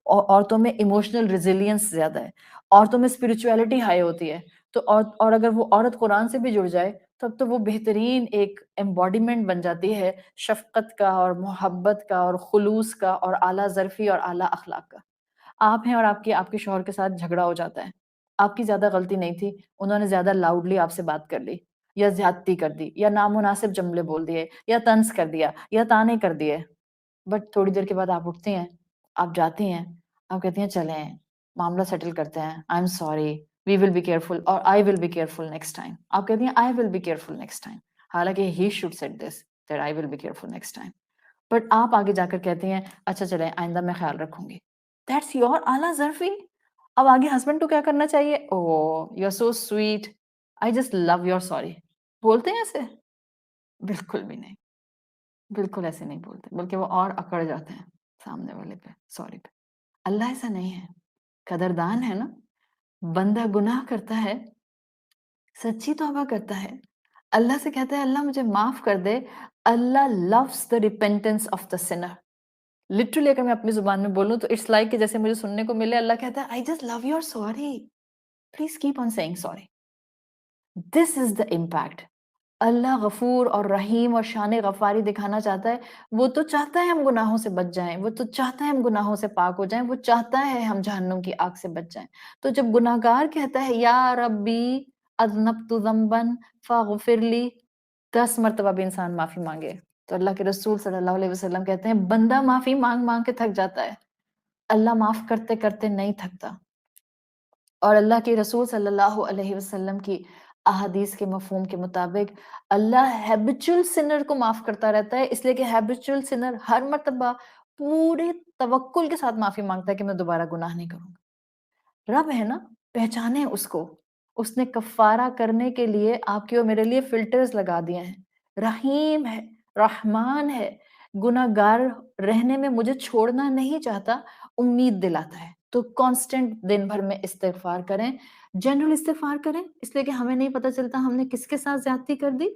S3: عورتوں میں ایموشنل ریزیلینس زیادہ ہے، عورتوں میں اسپرچویلٹی ہائی ہوتی ہے۔ تو اور اگر وہ عورت قرآن سے بھی جڑ جائے تب تو وہ بہترین ایک ایمبوڈیمنٹ بن جاتی ہے شفقت کا اور محبت کا اور خلوص کا اور اعلیٰ ظرفی اور اعلیٰ اخلاق کا۔ آپ ہیں اور آپ کے شوہر کے ساتھ جھگڑا ہو جاتا ہے، آپ کی زیادہ غلطی نہیں تھی، انہوں نے زیادہ لاؤڈلی آپ سے بات کر لی یا زیادتی کر دی یا نامناسب جملے بول دیے یا طنز کر دیا یا طعنے کر دیے، بٹ تھوڑی دیر کے بعد آپ اٹھتے ہیں، آپ جاتی ہیں، آپ کہتی ہیں چلیں معاملہ سیٹل کرتے ہیں، I am sorry, we will be careful, اور I will be careful next time. آپ کہتی ہیں I will be careful next time, حالانکہ he should set this that I will be careful next time, but آپ آگے جا کر کہتی ہیں اچھا چلیں آئندہ میں خیال رکھوں گی، دیٹس یور اعلیٰ ظرفی۔ اب آگے ہسبینڈ کو کیا کرنا چاہیے؟ Oh you are so sweet, I just love your sorry, بولتے ہیں ایسے؟ بالکل بھی نہیں، بالکل ایسے نہیں بولتے، بلکہ وہ اور اکڑ جاتے ہیں سامنے والے پہ، سوری پہ۔ اللہ ایسا نہیں ہے، قدردان ہے نا، بندہ گناہ کرتا ہے، سچی توبہ کرتا ہے، اللہ سے کہتا ہے اللہ مجھے معاف کر دے، اللہ loves the repentance of the sinner۔ Literally اگر میں اپنی زبان میں بولوں تو اٹس لائک کہ جیسے مجھے سننے کو ملے اللہ کہتا ہے I just love your sorry، please keep on saying sorry۔ This is the impact۔ اللہ غفور اور رحیم اور شان غفاری دکھانا چاہتا ہے، وہ تو چاہتا ہے ہم گناہوں سے بچ جائیں، وہ تو چاہتا ہے ہم گناہوں سے پاک ہو جائیں، وہ چاہتا ہے ہم جہنم کی آگ سے بچ جائیں۔ تو جب گناہگار کہتا ہے یا ربی اذنبت ذنبا فاغفر لی، 10 مرتبہ بھی انسان معافی مانگے تو اللہ کے رسول صلی اللہ علیہ وسلم کہتے ہیں بندہ معافی مانگ مانگ کے تھک جاتا ہے، اللہ معاف کرتے کرتے نہیں تھکتا۔ اور اللہ کے رسول صلی اللہ علیہ وسلم کی احادیث کے مفہوم کے مطابق اللہ ہیبچول سنر کو معاف کرتا رہتا ہے، اس لیے کہ ہیبچول سنر ہر مرتبہ پورے توکل کے ساتھ معافی مانگتا ہے کہ میں دوبارہ گناہ نہیں کروں گا۔ رب ہے نا، پہچانے اس کو، اس نے کفارہ کرنے کے لیے آپ کے اور میرے لیے فلٹرز لگا دیے ہیں، رحیم ہے، رحمان ہے، گناہ گار رہنے میں مجھے چھوڑنا نہیں چاہتا، امید دلاتا ہے۔ تو کانسٹنٹ دن بھر میں استغفار کریں، جنرل استغفار کریں اس لیے کہ ہمیں نہیں پتہ چلتا ہم نے کس کے ساتھ زیادتی کر دی،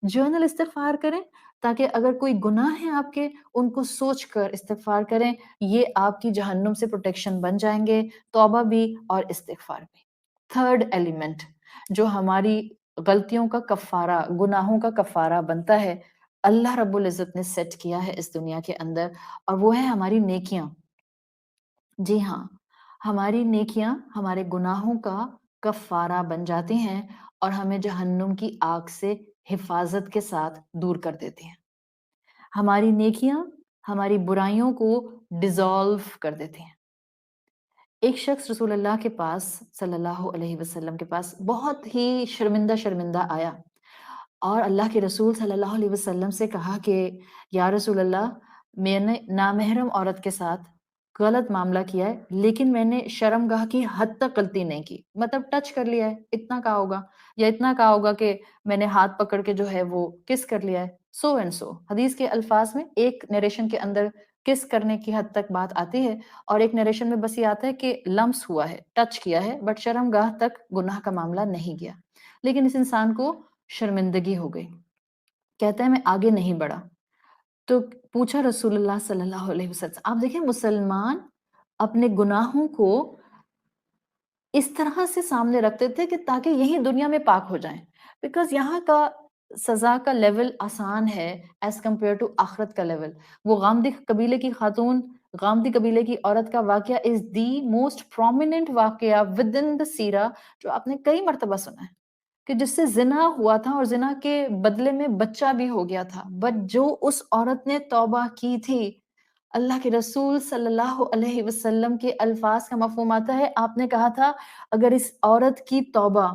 S3: جرنل استغفار کریں تاکہ اگر کوئی گناہ ہے آپ کے ان کو سوچ کر استغفار کریں، یہ آپ کی جہنم سے پروٹیکشن بن جائیں گے، توبہ بھی اور استغفار بھی۔ تھرڈ ایلیمنٹ جو ہماری غلطیوں کا کفارہ، گناہوں کا کفارہ بنتا ہے، اللہ رب العزت نے سیٹ کیا ہے اس دنیا کے اندر، اور وہ ہے ہماری نیکیاں۔ جی ہاں، ہماری نیکیاں ہمارے گناہوں کا کفارہ بن جاتی ہیں اور ہمیں جہنم کی آگ سے حفاظت کے ساتھ دور کر دیتی ہیں۔ ہماری نیکیاں ہماری برائیوں کو ڈیزالو کر دیتی ہیں۔ ایک شخص رسول اللہ کے پاس صلی اللہ علیہ وسلم کے پاس بہت ہی شرمندہ آیا اور اللہ کے رسول صلی اللہ علیہ وسلم سے کہا کہ یا رسول اللہ، میں نے نامحرم عورت کے ساتھ غلط معاملہ کیا ہے، لیکن میں نے شرمگاہ کی حد تک غلطی نہیں کی، مطلب ٹچ کر لیا ہے، اتنا کہا ہوگا، یا اتنا کہا ہوگا کہ میں نے ہاتھ پکڑ کے جو ہے وہ کس کر لیا ہے، سو اینڈ سو۔ حدیث کے الفاظ میں ایک نیریشن کے اندر کس کرنے کی حد تک بات آتی ہے اور ایک نیریشن میں بس یہ آتا ہے کہ لمس ہوا ہے، ٹچ کیا ہے، بٹ شرمگاہ تک گناہ کا معاملہ نہیں گیا۔ لیکن اس انسان کو شرمندگی ہو گئی، کہتا ہے میں آگے نہیں بڑھا۔ تو پوچھا رسول اللہ صلی اللہ علیہ وسلم، آپ دیکھیں مسلمان اپنے گناہوں کو اس طرح سے سامنے رکھتے تھے کہ تاکہ یہی دنیا میں پاک ہو جائیں، بیکاز یہاں کا سزا کا لیول آسان ہے ایز کمپیئر ٹو آخرت کا لیول۔ وہ غامدی قبیلے کی خاتون، غامدی قبیلے کی عورت کا واقعہ از دی موسٹ پرومیننٹ واقعہ ود ان دا سیرہ جو آپ نے کئی مرتبہ سنا ہے، کہ جس سے زنا ہوا تھا اور زنا کے بدلے میں بچہ بھی ہو گیا تھا، بٹ جو اس عورت نے توبہ کی تھی، اللہ کے رسول صلی اللہ علیہ وسلم کے الفاظ کا مفہوم آتا ہے، آپ نے کہا تھا اگر اس عورت کی توبہ،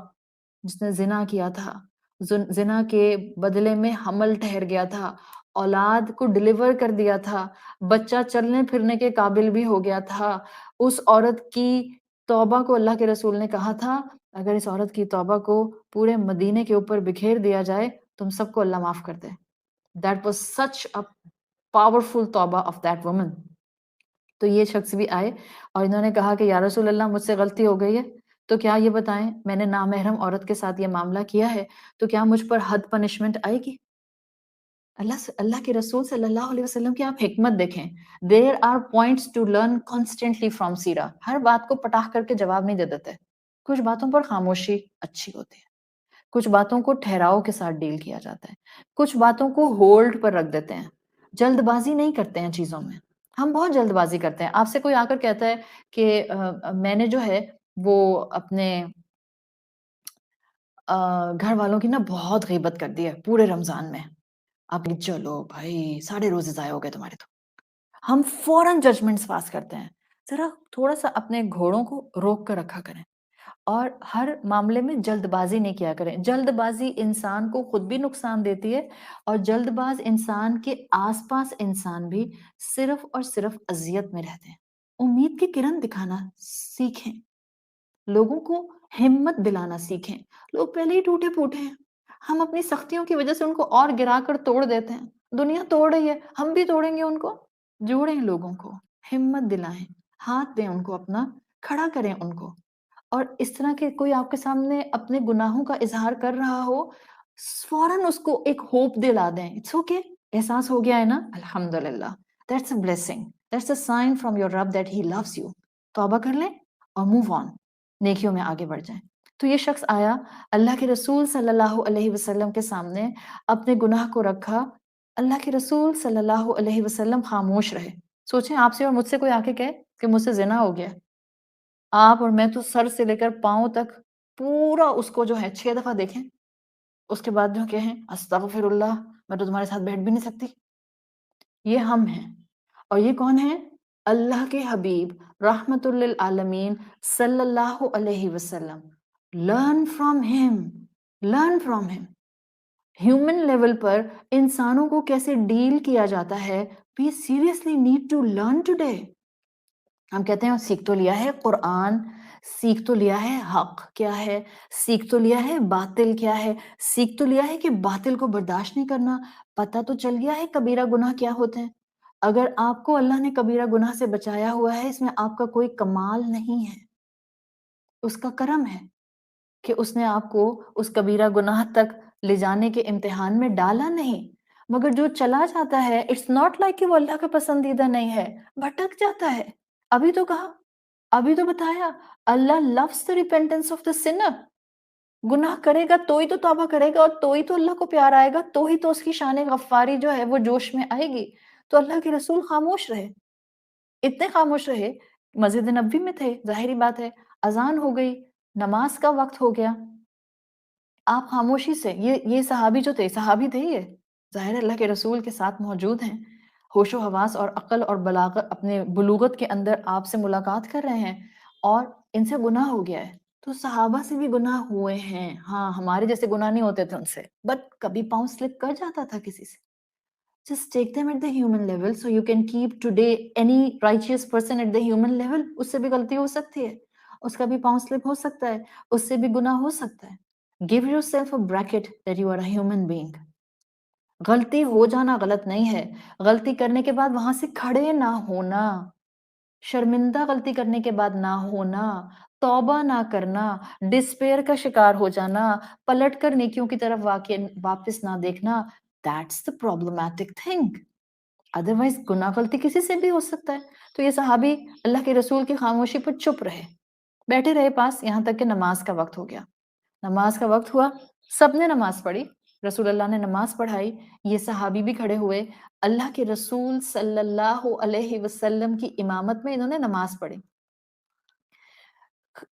S3: جس نے زنا کیا تھا، زنا کے بدلے میں حمل ٹھہر گیا تھا، اولاد کو ڈیلیور کر دیا تھا، بچہ چلنے پھرنے کے قابل بھی ہو گیا تھا، اس عورت کی توبہ کو اللہ کے رسول نے کہا تھا اگر اس عورت کی توبہ کو پورے مدینے کے اوپر بکھیر دیا جائے تم سب کو اللہ معاف کر دے۔ That was such a powerful توبہ of that woman۔ تو یہ شخص بھی آئے اور انہوں نے کہا کہ یا رسول اللہ مجھ سے غلطی ہو گئی ہے، تو کیا یہ بتائیں میں نے نامحرم عورت کے ساتھ یہ معاملہ کیا ہے تو کیا مجھ پر حد پنشمنٹ آئے گی؟ اللہ کے رسول صلی اللہ علیہ وسلم کی آپ حکمت دیکھیں۔ There are points to learn constantly from سیرہ۔ ہر بات کو پٹاخ کر کے جواب نہیں دے دیتے، کچھ باتوں پر خاموشی اچھی ہوتی ہے، کچھ باتوں کو ٹھہراؤ کے ساتھ ڈیل کیا جاتا ہے، کچھ باتوں کو ہولڈ پر رکھ دیتے ہیں، جلد بازی نہیں کرتے ہیں چیزوں میں۔ ہم بہت جلد بازی کرتے ہیں۔ آپ سے کوئی آ کر کہتا ہے کہ میں نے جو ہے وہ اپنے گھر والوں کی نا بہت غیبت کر دی ہے پورے رمضان میں، آپ کہ چلو بھائی سارے روزے ضائع ہو گئے تمہارے تو۔ ہم فوراً ججمنٹس پاس کرتے ہیں۔ ذرا تھوڑا سا اپنے گھوڑوں کو روک کر رکھا کریں اور ہر معاملے میں جلد بازی نہیں کیا کریں۔ جلد بازی انسان کو خود بھی نقصان دیتی ہے اور جلد باز انسان کے آس پاس انسان بھی صرف اور صرف اذیت میں رہتے ہیں۔ امید کی کرن دکھانا سیکھیں، لوگوں کو ہمت دلانا سیکھیں۔ لوگ پہلے ہی ٹوٹے پھوٹے ہیں، ہم اپنی سختیوں کی وجہ سے ان کو اور گرا کر توڑ دیتے ہیں۔ دنیا توڑ رہی ہے، ہم بھی توڑیں گے ان کو۔ جوڑیں لوگوں کو، ہمت دلائیں، ہاتھ دیں ان کو، اپنا کھڑا کریں ان کو۔ اور اس طرح کے کوئی آپ کے سامنے اپنے گناہوں کا اظہار کر رہا ہو، فوراً اس کو ایک ہوپ دلا دیں، اٹس اوکے، احساس ہو گیا ہے نا، الحمدللہ، that's a blessing, that's a sign from your رب دیٹ ہی لوز یو۔ توبہ کر لیں اور موو آن، نیکیوں میں آگے بڑھ جائیں۔ تو یہ شخص آیا اللہ کے رسول صلی اللہ علیہ وسلم کے سامنے، اپنے گناہ کو رکھا، اللہ کے رسول صلی اللہ علیہ وسلم خاموش رہے۔ سوچیں آپ سے اور مجھ سے کوئی آ کے کہے کہ مجھ سے زنا ہو گیا، آپ اور میں تو سر سے لے کر پاؤں تک پورا اس کو جو ہے 6 دفعہ دیکھیں، اس کے بعد جو کہیں استغفر اللہ، میں تو تمہارے ساتھ بیٹھ بھی نہیں سکتی۔ یہ ہم ہیں، اور یہ کون ہیں؟ اللہ کے حبیب رحمت للعالمین صلی اللہ علیہ وسلم۔ لرن فرام ہم، لرن فرام ہم۔ ہیومن لیول پر انسانوں کو کیسے ڈیل کیا جاتا ہے، we seriously need to learn today۔ ہم کہتے ہیں سیکھ تو لیا ہے قرآن، سیکھ تو لیا ہے حق کیا ہے، سیکھ تو لیا ہے باطل کیا ہے، سیکھ تو لیا ہے کہ باطل کو برداشت نہیں کرنا، پتہ تو چل گیا ہے کبیرہ گناہ کیا ہوتے ہیں، اگر آپ کو اللہ نے کبیرہ گناہ سے بچایا ہوا ہے، اس میں آپ کا کوئی کمال نہیں ہے، اس کا کرم ہے کہ اس نے آپ کو اس کبیرہ گناہ تک لے جانے کے امتحان میں ڈالا نہیں. مگر جو چلا جاتا ہے اٹس ناٹ لائک کہ وہ اللہ کا پسندیدہ نہیں ہے، بھٹک جاتا ہے. ابھی تو کہا، ابھی تو بتایا، اللہ loves the repentance of the sinner. گناہ کرے گا تو ہی تو توبہ کرے گا، اور تو ہی تو اللہ کو پیار آئے گا، تو ہی تو اس کی شان غفاری جو ہے وہ جوش میں آئے گی. تو اللہ کے رسول خاموش رہے، اتنے خاموش رہے، مسجد نبوی میں تھے، ظاہری بات ہے، اذان ہو گئی، نماز کا وقت ہو گیا، آپ خاموشی سے، یہ صحابی جو تھے، صحابی تھے یہ، ظاہر اللہ کے رسول کے ساتھ موجود ہیں، ہوش و حواس اور عقل اور بلاغت، اپنے بلوغت کے اندر آپ سے ملاقات کر رہے ہیں، اور ان سے گناہ ہو گیا ہے. تو صحابہ سے بھی گناہ ہوئے ہیں، ہاں ہمارے جیسے گناہ نہیں ہوتے تھے ان سے، بٹ کبھی پاؤں سلپ کر جاتا تھا کسی سے. Just take them at the human level so you can keep today any righteous person at the human level. اس سے بھی غلطی ہو سکتی ہے، اس کا بھی پاؤں سلپ ہو سکتا ہے، اس سے بھی گناہ ہو سکتا ہے. Give yourself a bracket that you are a human being. غلطی ہو جانا غلط نہیں ہے، غلطی کرنے کے بعد وہاں سے کھڑے نہ ہونا، شرمندہ غلطی کرنے کے بعد نہ ہونا، توبہ نہ کرنا، ڈسپیئر کا شکار ہو جانا، پلٹ کر نیکیوں کی طرف واپس نہ دیکھنا، that's the problematic thing. Otherwise گناہ غلطی کسی سے بھی ہو سکتا ہے. تو یہ صحابی اللہ کے رسول کی خاموشی پر چپ رہے، بیٹھے رہے پاس، یہاں تک کہ نماز کا وقت ہو گیا. نماز کا وقت ہوا، سب نے نماز پڑھی، رسول اللہ نے نماز پڑھائی، یہ صحابی بھی کھڑے ہوئے، اللہ کے رسول صلی اللہ علیہ وسلم کی امامت میں انہوں نے نماز پڑھی.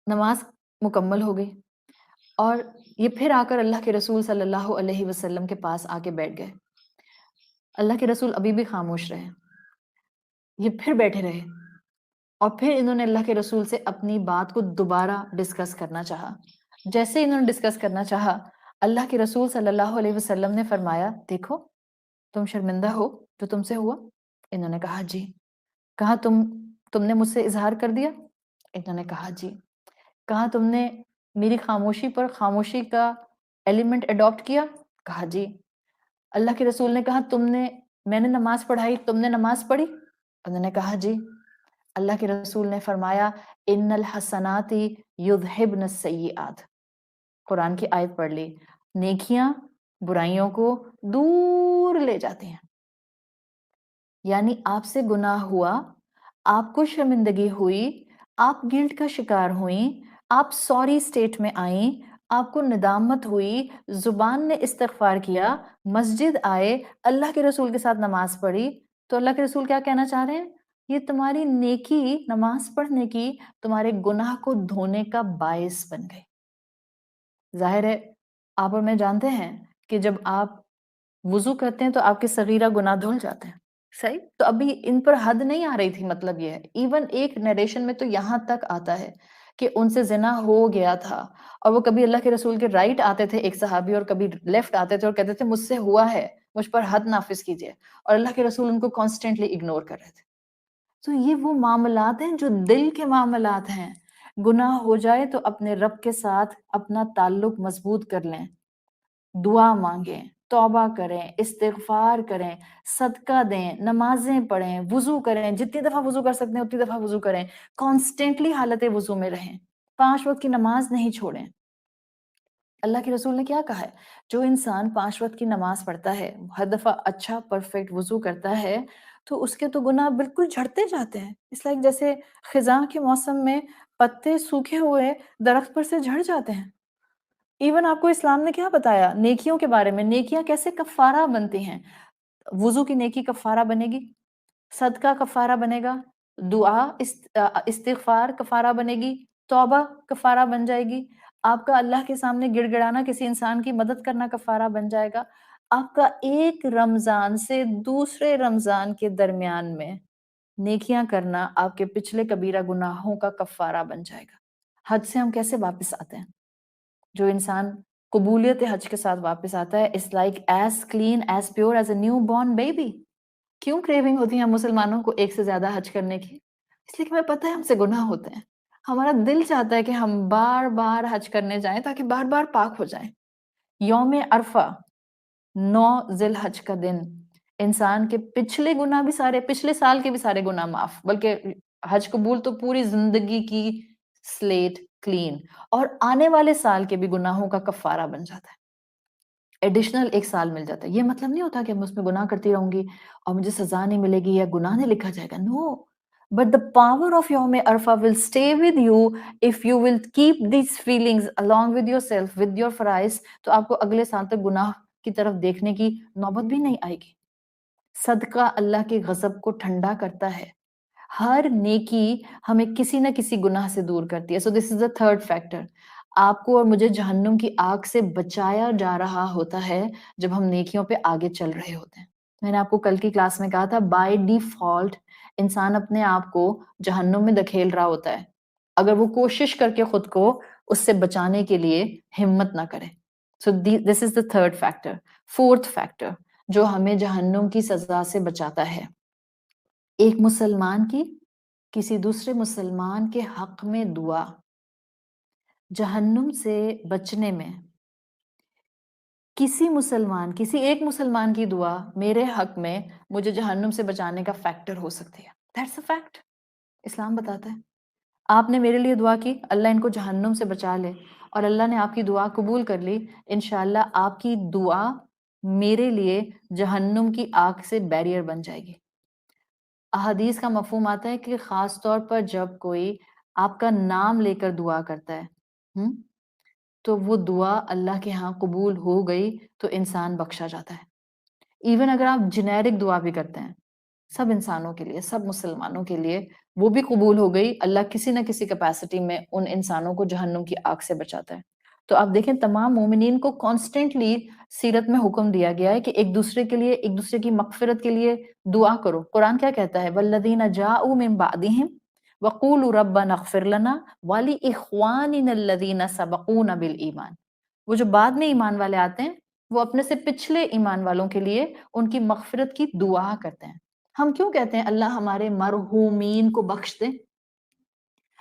S3: نماز مکمل ہو گئی، اور یہ پھر آ کر اللہ کے رسول صلی اللہ علیہ وسلم کے پاس آ کے بیٹھ گئے. اللہ کے رسول ابھی بھی خاموش رہے، یہ پھر بیٹھے رہے، اور پھر انہوں نے اللہ کے رسول سے اپنی بات کو دوبارہ ڈسکس کرنا چاہا. جیسے انہوں نے ڈسکس کرنا چاہا، اللہ کے رسول صلی اللہ علیہ وسلم نے فرمایا، دیکھو تم شرمندہ ہو جو تم سے ہوا؟ انہوں نے کہا جی. کہا تم نے مجھ سے اظہار کر دیا؟ انہوں نے کہا جی. کہا تم نے میری خاموشی پر خاموشی کا ایلیمنٹ اڈاپٹ کیا؟ کہا جی. اللہ کے رسول نے کہا میں نے نماز پڑھائی، تم نے نماز پڑھی؟ انہوں نے کہا جی. اللہ کے رسول نے فرمایا، ان الحسنات یذہبن السیئات. قرآن کی آیت پڑھ لی، نیکیاں برائیوں کو دور لے جاتی ہیں. یعنی آپ سے گناہ ہوا، آپ کو شرمندگی ہوئی، آپ گلٹ کا شکار ہوئیں، آپ سوری سٹیٹ میں آئیں، آپ کو ندامت ہوئی، زبان نے استغفار کیا، مسجد آئے، اللہ کے رسول کے ساتھ نماز پڑھی، تو اللہ کے رسول کیا کہنا چاہ رہے ہیں؟ یہ تمہاری نیکی، نماز پڑھنے کی، تمہارے گناہ کو دھونے کا باعث بن گئی. ظاہر ہے آپ اور میں جانتے ہیں کہ جب آپ وضو کرتے ہیں تو آپ کے صغیرہ گناہ دھل جاتے ہیں، صحیح؟ تو ابھی ان پر حد نہیں آ رہی تھی، مطلب یہ ہے. ایون ایک نیریشن میں تو یہاں تک آتا ہے کہ ان سے زنا ہو گیا تھا، اور وہ کبھی اللہ کے رسول کے رائٹ آتے تھے ایک صحابی، اور کبھی لیفٹ آتے تھے اور کہتے تھے مجھ سے ہوا ہے، مجھ پر حد نافذ کیجیے، اور اللہ کے رسول ان کو کانسٹنٹلی اگنور کر رہے تھے. تو یہ وہ معاملات ہیں جو دل کے معاملات ہیں. گناہ ہو جائے تو اپنے رب کے ساتھ اپنا تعلق مضبوط کر لیں، دعا مانگیں، توبہ کریں، استغفار کریں، صدقہ دیں، نمازیں پڑھیں، وضو کریں، جتنی دفعہ وضو کر سکتے ہیں اتنی دفعہ وضو کریں، کانسٹنٹلی حالت وضو میں رہیں، 5 وقت کی نماز نہیں چھوڑیں. اللہ کے رسول نے کیا کہا ہے؟ جو انسان 5 وقت کی نماز پڑھتا ہے، ہر دفعہ اچھا پرفیکٹ وضو کرتا ہے، تو اس کے تو گناہ بالکل جھڑتے جاتے ہیں. اس لائک جیسے خزاں کے موسم میں پتے سوکھے ہوئے درخت پر سے جھڑ جاتے ہیں. ایون آپ کو اسلام نے کیا بتایا نیکیوں کے بارے میں، نیکیاں کیسے کفارہ بنتی ہیں. وضو کی نیکی کفارہ بنے گی، صدقہ کفارہ بنے گا، دعا استغفار کفارہ بنے گی، توبہ کفارہ بن جائے گی، آپ کا اللہ کے سامنے گڑ گڑانا، کسی انسان کی مدد کرنا کفارہ بن جائے گا. آپ کا ایک رمضان سے دوسرے رمضان کے درمیان میں نیکیاں کرنا آپ کے پچھلے کبیرہ گناہوں کا کفارہ بن جائے گا. حج سے ہم کیسے واپس آتے ہیں؟ جو انسان قبولیت حج کے ساتھ واپس آتا ہے it's like as clean as pure as a new born baby. کیوں کریونگ ہوتی ہے مسلمانوں کو ایک سے زیادہ حج کرنے کی؟ اس لیے کہ ہمیں پتہ ہے ہم سے گناہ ہوتے ہیں، ہمارا دل چاہتا ہے کہ ہم بار بار حج کرنے جائیں تاکہ بار بار پاک ہو جائیں. یوم عرفہ 9 ذی الحج کا دن انسان کے پچھلے گناہ بھی سارے، پچھلے سال کے بھی سارے گناہ معاف، بلکہ حج قبول تو پوری زندگی کی سلیٹ کلین، اور آنے والے سال کے بھی گناہوں کا کفارہ بن جاتا ہے، ایڈیشنل 1 سال مل جاتا ہے. یہ مطلب نہیں ہوتا کہ میں اس میں گناہ کرتی رہوں گی اور مجھے سزا نہیں ملے گی یا گناہ نہیں لکھا جائے گا. نو، بٹ the power of یوم عرفہ will stay with you if you will keep these feelings along with yourself, with your فرائض. تو آپ کو اگلے سال تک گناہ کی طرف دیکھنے کی نوبت بھی نہیں آئے گی. صدقہ اللہ کے غضب کو ٹھنڈا کرتا ہے. ہر نیکی ہمیں کسی نہ کسی گناہ سے دور کرتی ہے. سو this is the third factor. آپ کو اور مجھے جہنم کی آگ سے بچایا جا رہا ہوتا ہے جب ہم نیکیوں پہ آگے چل رہے ہوتے ہیں. میں نے آپ کو کل کی کلاس میں کہا تھا بائی ڈیفالٹ انسان اپنے آپ کو جہنم میں دھکیل رہا ہوتا ہے اگر وہ کوشش کر کے خود کو اس سے بچانے کے لیے ہمت نہ کرے. So this is the third factor. Fourth factor جو ہمیں جہنم کی سزا سے بچاتا ہے، ایک مسلمان کی کسی دوسرے مسلمان کے حق میں دعا. جہنم سے بچنے میں کسی ایک مسلمان کی دعا میرے حق میں مجھے جہنم سے بچانے کا فیکٹر ہو سکتی ہے. That's a fact. اسلام بتاتا ہے. آپ نے میرے لیے دعا کی، اللہ ان کو جہنم سے بچا لے، اور اللہ نے آپ کی دعا قبول کر لی، انشاءاللہ آپ کی دعا میرے لیے جہنم کی آگ سے بیریئر بن جائے گی. احادیث کا مفہوم آتا ہے کہ خاص طور پر جب کوئی آپ کا نام لے کر دعا کرتا ہے تو وہ دعا اللہ کے ہاں قبول ہو گئی تو انسان بخشا جاتا ہے. ایون اگر آپ جنیرک دعا بھی کرتے ہیں سب انسانوں کے لیے، سب مسلمانوں کے لیے، وہ بھی قبول ہو گئی، اللہ کسی نہ کسی کیپیسٹی میں ان انسانوں کو جہنم کی آگ سے بچاتا ہے. تو آپ دیکھیں تمام مومنین کو کانسٹنٹلی سیرت میں حکم دیا گیا ہے کہ ایک دوسرے کے لیے، ایک دوسرے کی مغفرت کے لیے دعا کرو. قرآن کیا کہتا ہے؟ والذین جاءوا من بعدہم وقولوا ربنا اغفر لنا ولاخواننا الذین سبقونا بالایمان. وہ جو بعد میں ایمان والے آتے ہیں وہ اپنے سے پچھلے ایمان والوں کے لیے ان کی مغفرت کی دعا کرتے ہیں. ہم کیوں کہتے ہیں اللہ ہمارے مرحومین کو بخش دے؟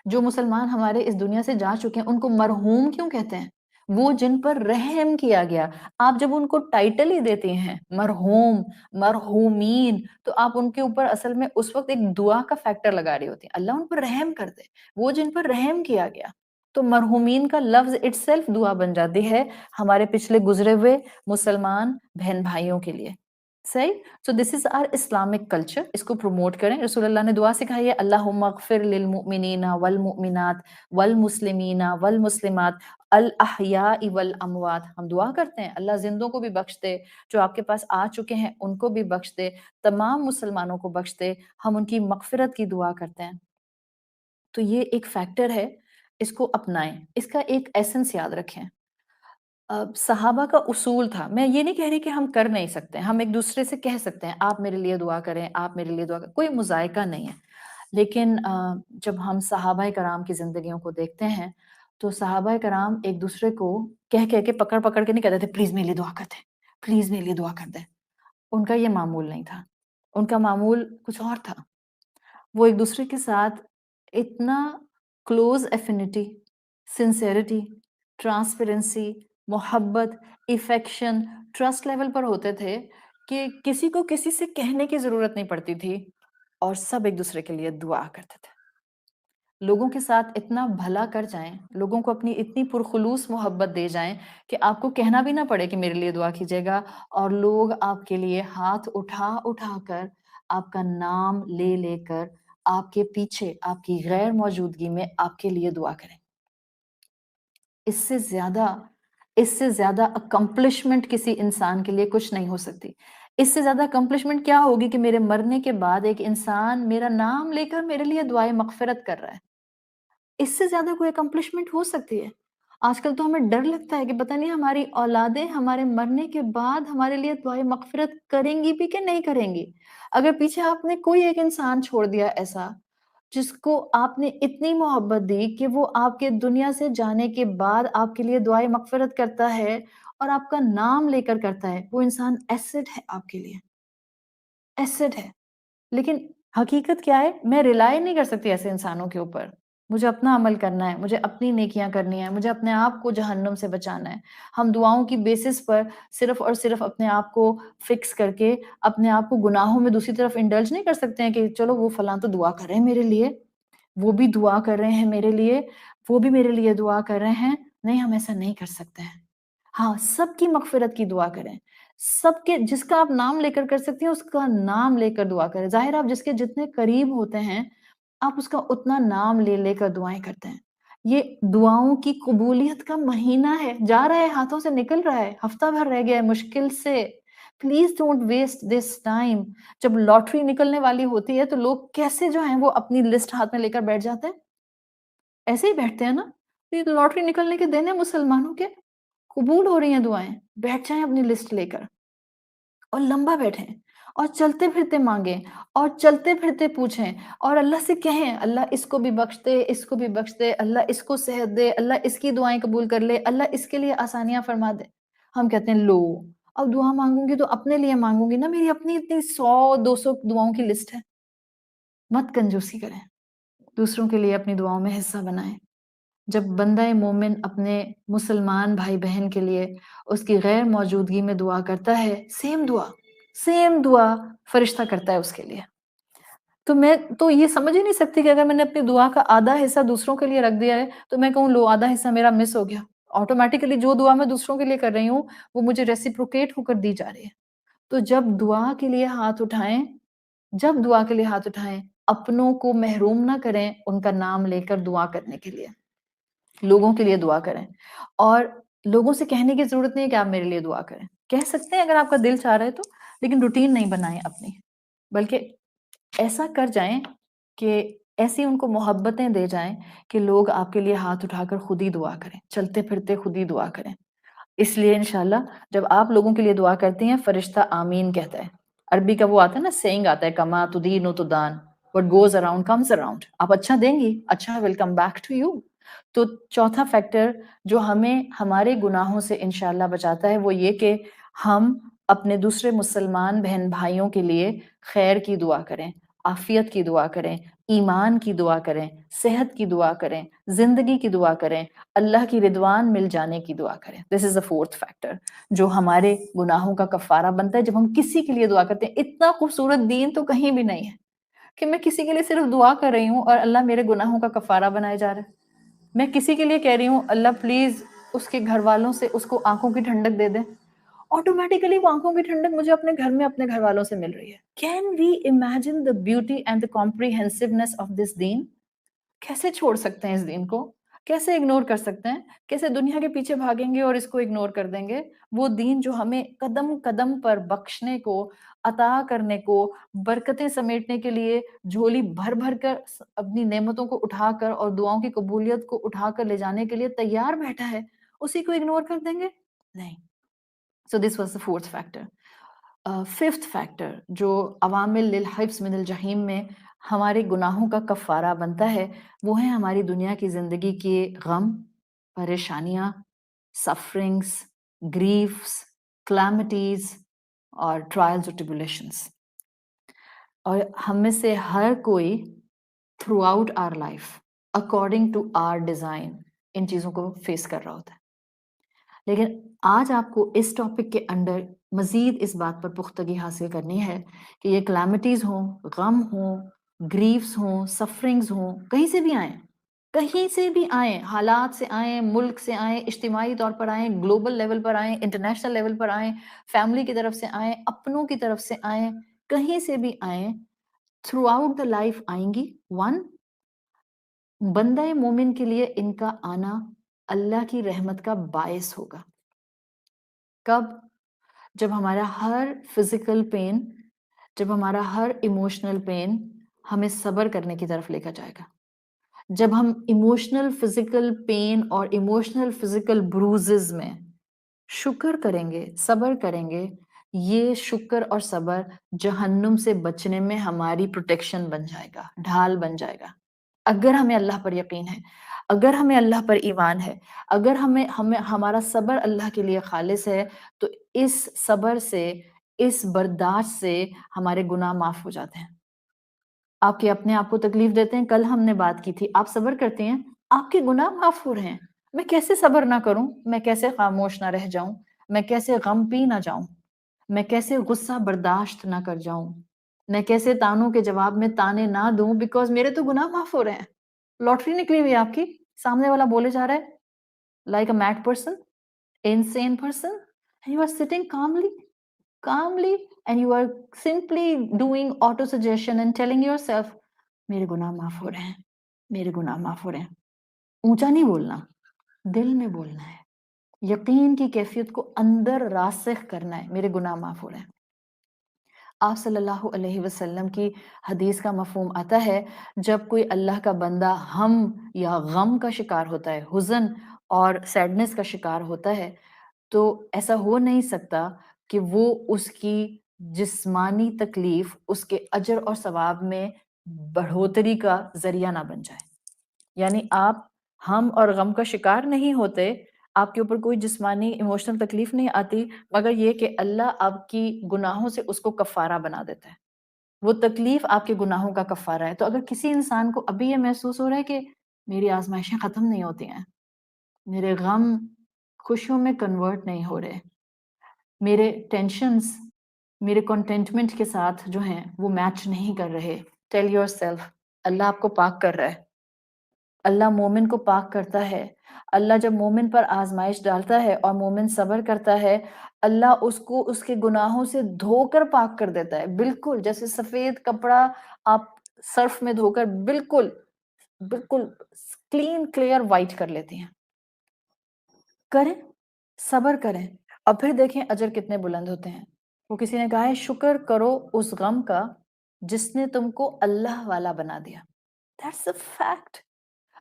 S3: جو مسلمان ہمارے اس دنیا سے جا چکے ہیں ان کو مرحوم کیوں کہتے ہیں؟ وہ جن پر رحم کیا گیا. آپ جب ان کو ٹائٹل ہی دیتے ہیں مرحوم، مرحومین، تو آپ ان کے اوپر اصل میں اس وقت ایک دعا کا فیکٹر لگا رہی ہوتی ہیں. اللہ ان پر رحم کر دے، وہ جن پر رحم کیا گیا. تو مرحومین کا لفظ اٹ سیلف دعا بن جاتی ہے ہمارے پچھلے گزرے ہوئے مسلمان بہن بھائیوں کے لیے. صحیح. سو this is are Islamic culture. اس کو پروموٹ کریں. رسول اللہ نے دعا سکھائی ہے اللہم اغفر للمؤمنین والمؤمنات والمسلمین والمسلمات الاحیاء والاموات. ہم دعا کرتے ہیں اللہ زندوں کو بھی بخش دے، جو آپ کے پاس آ چکے ہیں ان کو بھی بخش دے، تمام مسلمانوں کو بخش دے. ہم ان کی مغفرت کی دعا کرتے ہیں. تو یہ ایک فیکٹر ہے، اس کو اپنائیں. اس کا ایک ایسنس یاد رکھیں. صحابہ کا اصول تھا، میں یہ نہیں کہہ رہی کہ ہم کر نہیں سکتے، ہم ایک دوسرے سے کہہ سکتے ہیں آپ میرے لیے دعا کریں، آپ میرے لیے دعا کریں، کوئی مذائقہ نہیں ہے. لیکن جب ہم صحابہ کرام کی زندگیوں کو دیکھتے ہیں تو صحابہ کرام ایک دوسرے کو کہہ کے پکڑ پکڑ کے نہیں کہتے تھے پلیز میرے لیے دعا کر دیں، پلیز میرے لیے دعا کر دیں. ان کا یہ معمول نہیں تھا. ان کا معمول کچھ اور تھا. وہ ایک دوسرے کے ساتھ اتنا کلوز ایفینٹی، سنسیئرٹی، ٹرانسپیرنسی، محبت، افیکشن، ٹرسٹ لیول پر ہوتے تھے کہ کسی کو کسی سے کہنے کی ضرورت نہیں پڑتی تھی اور سب ایک دوسرے کے لیے دعا کرتے تھے. لوگوں کے ساتھ اتنا بھلا کر جائیں، لوگوں کو اپنی اتنی پرخلوص محبت دے جائیں کہ آپ کو کہنا بھی نہ پڑے کہ میرے لیے دعا کیجیے گا، اور لوگ آپ کے لیے ہاتھ اٹھا اٹھا کر، آپ کا نام لے لے کر آپ کے پیچھے، آپ کی غیر موجودگی میں آپ کے لیے دعا کریں. اس سے زیادہ اکمپلشمنٹ کسی انسان کے لیے کچھ نہیں ہو سکتی. اس سے زیادہ اکمپلشمنٹ کیا ہوگی کہ میرے مرنے کے بعد ایک انسان میرا نام لے کر میرے لیے دعائیں مغفرت کر رہا ہے. اس سے زیادہ کوئی اکمپلشمنٹ ہو سکتی ہے؟ آج کل تو ہمیں ڈر لگتا ہے کہ پتہ نہیں ہماری اولادیں ہمارے مرنے کے بعد ہمارے لیے دعائیں مغفرت کریں گی بھی کہ نہیں کریں گی. اگر پیچھے آپ نے کوئی ایک انسان چھوڑ دیا ایسا جس کو آپ نے اتنی محبت دی کہ وہ آپ کے دنیا سے جانے کے بعد آپ کے لیے دعائیں مغفرت کرتا ہے اور آپ کا نام لے کر کرتا ہے، وہ انسان ایسڈ ہے آپ کے لیے، ایسڈ ہے. لیکن حقیقت کیا ہے؟ میں ریلائی نہیں کر سکتی ایسے انسانوں کے اوپر. مجھے اپنا عمل کرنا ہے، مجھے اپنی نیکیاں کرنی ہیں، مجھے اپنے آپ کو جہنم سے بچانا ہے۔ ہم دعاؤں کی بیسس پر صرف اور صرف اپنے آپ کو فکس کر کے اپنے آپ کو گناہوں میں دوسری طرف انڈلج نہیں کر سکتے ہیں کہ چلو وہ فلاں تو دعا کر رہے ہیں میرے لیے، وہ بھی دعا کر رہے ہیں میرے لیے، وہ بھی میرے لیے دعا کر رہے ہیں۔ نہیں، ہم ایسا نہیں کر سکتے ہیں۔ ہاں، سب کی مغفرت کی دعا کریں، سب کے جس کا آپ نام لے کر سکتے ہیں اس کا نام لے کر دعا کریں۔ ظاہر آپ جس کے جتنے قریب ہوتے ہیں آپ اس کا اتنا نام لے لے کر دعائیں کرتے ہیں۔ یہ دعاؤں کی قبولیت کا مہینہ ہے، جا رہا ہے، ہاتھوں سے نکل رہا ہے، ہفتہ بھر رہ گیا ہے مشکل سے۔ Please don't waste this time. جب لاٹری نکلنے والی ہوتی ہے تو لوگ کیسے جو ہیں وہ اپنی لسٹ ہاتھ میں لے کر بیٹھ جاتے ہیں؟ ایسے ہی بیٹھتے ہیں نا؟ یہ لاٹری نکلنے کے دن ہے مسلمانوں کے، قبول ہو رہی ہیں دعائیں، بیٹھ جائیں اپنی لسٹ لے کر اور لمبا بیٹھیں اور چلتے پھرتے مانگیں اور چلتے پھرتے پوچھیں اور اللہ سے کہیں اللہ اس کو بھی بخش دے، اس کو بھی بخش دے، اللہ اس کو صحت دے، اللہ اس کی دعائیں قبول کر لے، اللہ اس کے لیے آسانیاں فرما دے۔ ہم کہتے ہیں لو اب دعا مانگوں گی تو اپنے لیے مانگوں گی نا، میری اپنی اتنی 100-200 دعاؤں کی لسٹ ہے۔ مت کنجوسی کریں، دوسروں کے لیے اپنی دعاؤں میں حصہ بنائیں۔ جب بندہ مومن اپنے مسلمان بھائی بہن کے لیے اس کی غیر موجودگی میں دعا کرتا ہے، سیم دعا فرشتہ کرتا ہے اس کے لیے۔ تو میں تو یہ سمجھ ہی نہیں سکتی کہ اگر میں نے اپنی دعا کا آدھا حصہ دوسروں کے لیے رکھ دیا ہے تو میں کہوں لو آدھا حصہ میرا مس ہو گیا۔ آٹومیٹیکلی جو دعا میں دوسروں کے لیے کر رہی ہوں وہ مجھے ریسیپروکیٹ ہو کر دی جا رہی ہے۔ تو جب دعا کے لیے ہاتھ اٹھائیں اپنوں کو محروم نہ کریں ان کا نام لے کر دعا کرنے کے لیے، لوگوں کے لیے دعا کریں۔ اور لوگوں سے کہنے کی ضرورت نہیں ہے کہ آپ میرے لیے دعا کریں، کہہ سکتے ہیں اگر آپ کا دل چاہ رہے تو، لیکن روٹین نہیں بنائیں اپنی، بلکہ ایسا کر جائیں کہ ایسی ان کو محبتیں دے جائیں کہ لوگ آپ کے لیے ہاتھ اٹھا کر خود ہی دعا کریں، چلتے پھرتے خود ہی دعا کریں۔ اس لیے انشاءاللہ جب آپ لوگوں کے لیے دعا کرتی ہیں فرشتہ آمین کہتا ہے۔ عربی کا وہ آتا ہے نا سینگ آتا ہے کما تدین تدان، what goes around comes around۔ آپ اچھا دیں گی، اچھا will come back to you۔ تو چوتھا فیکٹر جو ہمیں ہمارے گناہوں سے انشاءاللہ بچاتا ہے وہ یہ کہ ہم اپنے دوسرے مسلمان بہن بھائیوں کے لیے خیر کی دعا کریں، عافیت کی دعا کریں، ایمان کی دعا کریں، صحت کی دعا کریں، زندگی کی دعا کریں، اللہ کی رضوان مل جانے کی دعا کریں۔ دس از the fourth فیکٹر جو ہمارے گناہوں کا کفارہ بنتا ہے جب ہم کسی کے لیے دعا کرتے ہیں۔ اتنا خوبصورت دین تو کہیں بھی نہیں ہے کہ میں کسی کے لیے صرف دعا کر رہی ہوں اور اللہ میرے گناہوں کا کفارہ بنائے جا رہا ہے۔ میں کسی کے لیے کہہ رہی ہوں اللہ پلیز اس کے گھر والوں سے اس کو آنکھوں کی ٹھنڈک دے دیں، آٹومیٹیکلی وہ آنکھوں کی ٹھنڈک مجھے اپنے گھر میں اپنے گھر والوں سے مل رہی ہے۔ Can we imagine the beauty and the comprehensiveness of this deen? کیسے چھوڑ سکتے ہیں اس دین کو؟ کیسے اگنور کر سکتے ہیں؟ کیسے دنیا کے پیچھے بھاگیں گے اور اس کو اگنور کر دیں گے؟ وہ دین جو ہمیں قدم قدم پر بخشنے کو، عطا کرنے کو، برکتیں سمیٹنے کے لیے جھولی بھر بھر کر اپنی نعمتوں کو اٹھا کر اور دعاؤں کی قبولیت کو اٹھا کر لے جانے کے لیے تیار بیٹھا ہے، اسی کو اگنور کر دیں گے؟ نہیں۔ So this was the fourth factor. Fifth factor جو عوامل للحفظ من الجحیم میں ہمارے گناہوں کا کفارہ بنتا ہے وہ ہے ہماری دنیا کی زندگی کے غم، پریشانیاں، سفرنگس، گریفس، کلیمٹیز اور ٹرائلز اور ٹریبولیشنز۔ اور ہم میں سے ہر کوئی throughout our life according to our design ان چیزوں کو فیس کر رہا ہوتا ہے۔ لیکن آج آپ کو اس ٹاپک کے انڈر مزید اس بات پر پختگی حاصل کرنی ہے کہ یہ کلیمٹیز ہوں، غم ہوں، گریفز ہوں، سفرنگز ہوں، کہیں سے بھی آئیں، کہیں سے بھی آئیں، حالات سے آئیں، ملک سے آئیں، اجتماعی طور پر آئیں، گلوبل لیول پر آئیں، انٹرنیشنل لیول پر آئیں، فیملی کی طرف سے آئیں، اپنوں کی طرف سے آئیں، کہیں سے بھی آئیں، تھرو آؤٹ دا لائف آئیں گی۔ بندہ مومن کے لیے ان کا آنا اللہ کی رحمت کا باعث ہوگا۔ کب؟ جب ہمارا ہر فزیکل پین، جب ہمارا ہر ایموشنل پین ہمیں صبر کرنے کی طرف لے کر جائے گا، جب ہم ایموشنل فزیکل پین اور ایموشنل فزیکل بروزز میں شکر کریں گے، صبر کریں گے، یہ شکر اور صبر جہنم سے بچنے میں ہماری پروٹیکشن بن جائے گا، ڈھال بن جائے گا۔ اگر ہمیں اللہ پر یقین ہے، اگر ہمیں اللہ پر ایمان ہے، اگر ہمیں ہمارا صبر اللہ کے لیے خالص ہے تو اس صبر سے، اس برداشت سے ہمارے گناہ معاف ہو جاتے ہیں۔ آپ کے اپنے آپ کو تکلیف دیتے ہیں. کل ہم نے بات کی تھی, آپ صبر کرتے ہیں, آپ کے گناہ معاف ہو رہے ہیں. میں کیسے صبر نہ کروں, میں کیسے خاموش نہ رہ جاؤں, میں کیسے غم پی نہ جاؤں, میں کیسے غصہ برداشت نہ کر جاؤں, میں کیسے تانوں کے جواب میں تانے نہ دوں, بیکاز میرے تو گناہ معاف ہو رہے ہیں. لاٹری نکلی ہوئی آپ کی, سامنے والا بولے جا رہا ہے like a mad person, insane person, and you are sitting calmly, and you are simply doing auto suggestion and telling yourself میرے گناہ معاف ہو رہے ہیں, میرے گناہ معاف ہو رہے ہیں. اونچا نہیں بولنا, دل میں بولنا ہے, یقین کی کیفیت کو اندر راسخ کرنا ہے, میرے گناہ معاف ہو رہے ہیں. آپ صلی اللہ علیہ وسلم کی حدیث کا مفہوم آتا ہے, جب کوئی اللہ کا بندہ ہم یا غم کا شکار ہوتا ہے, حزن اور سیڈنس کا شکار ہوتا ہے, تو ایسا ہو نہیں سکتا کہ وہ اس کی جسمانی تکلیف اس کے اجر اور ثواب میں بڑھوتری کا ذریعہ نہ بن جائے. یعنی آپ ہم اور غم کا شکار نہیں ہوتے, آپ کے اوپر کوئی جسمانی ایموشنل تکلیف نہیں آتی, مگر یہ کہ اللہ آپ کی گناہوں سے اس کو کفارہ بنا دیتا ہے. وہ تکلیف آپ کے گناہوں کا کفارہ ہے. تو اگر کسی انسان کو ابھی یہ محسوس ہو رہا ہے کہ میری آزمائشیں ختم نہیں ہوتی ہیں, میرے غم خوشیوں میں کنورٹ نہیں ہو رہے, میرے ٹینشنز میرے کنٹینٹمنٹ کے ساتھ جو ہیں وہ میچ نہیں کر رہے, ٹیل یور سیلف اللہ آپ کو پاک کر رہا ہے. اللہ مومن کو پاک کرتا ہے. اللہ جب مومن پر آزمائش ڈالتا ہے اور مومن صبر کرتا ہے, اللہ اس کو اس کے گناہوں سے دھو کر پاک کر دیتا ہے, بالکل جیسے سفید کپڑا آپ صرف میں دھو کر بالکل کلین کلیئر وائٹ کر لیتی ہیں. کریں, صبر کریں, اور پھر دیکھیں اجر کتنے بلند ہوتے ہیں. وہ کسی نے کہا ہے شکر کرو اس غم کا جس نے تم کو اللہ والا بنا دیا. That's a fact.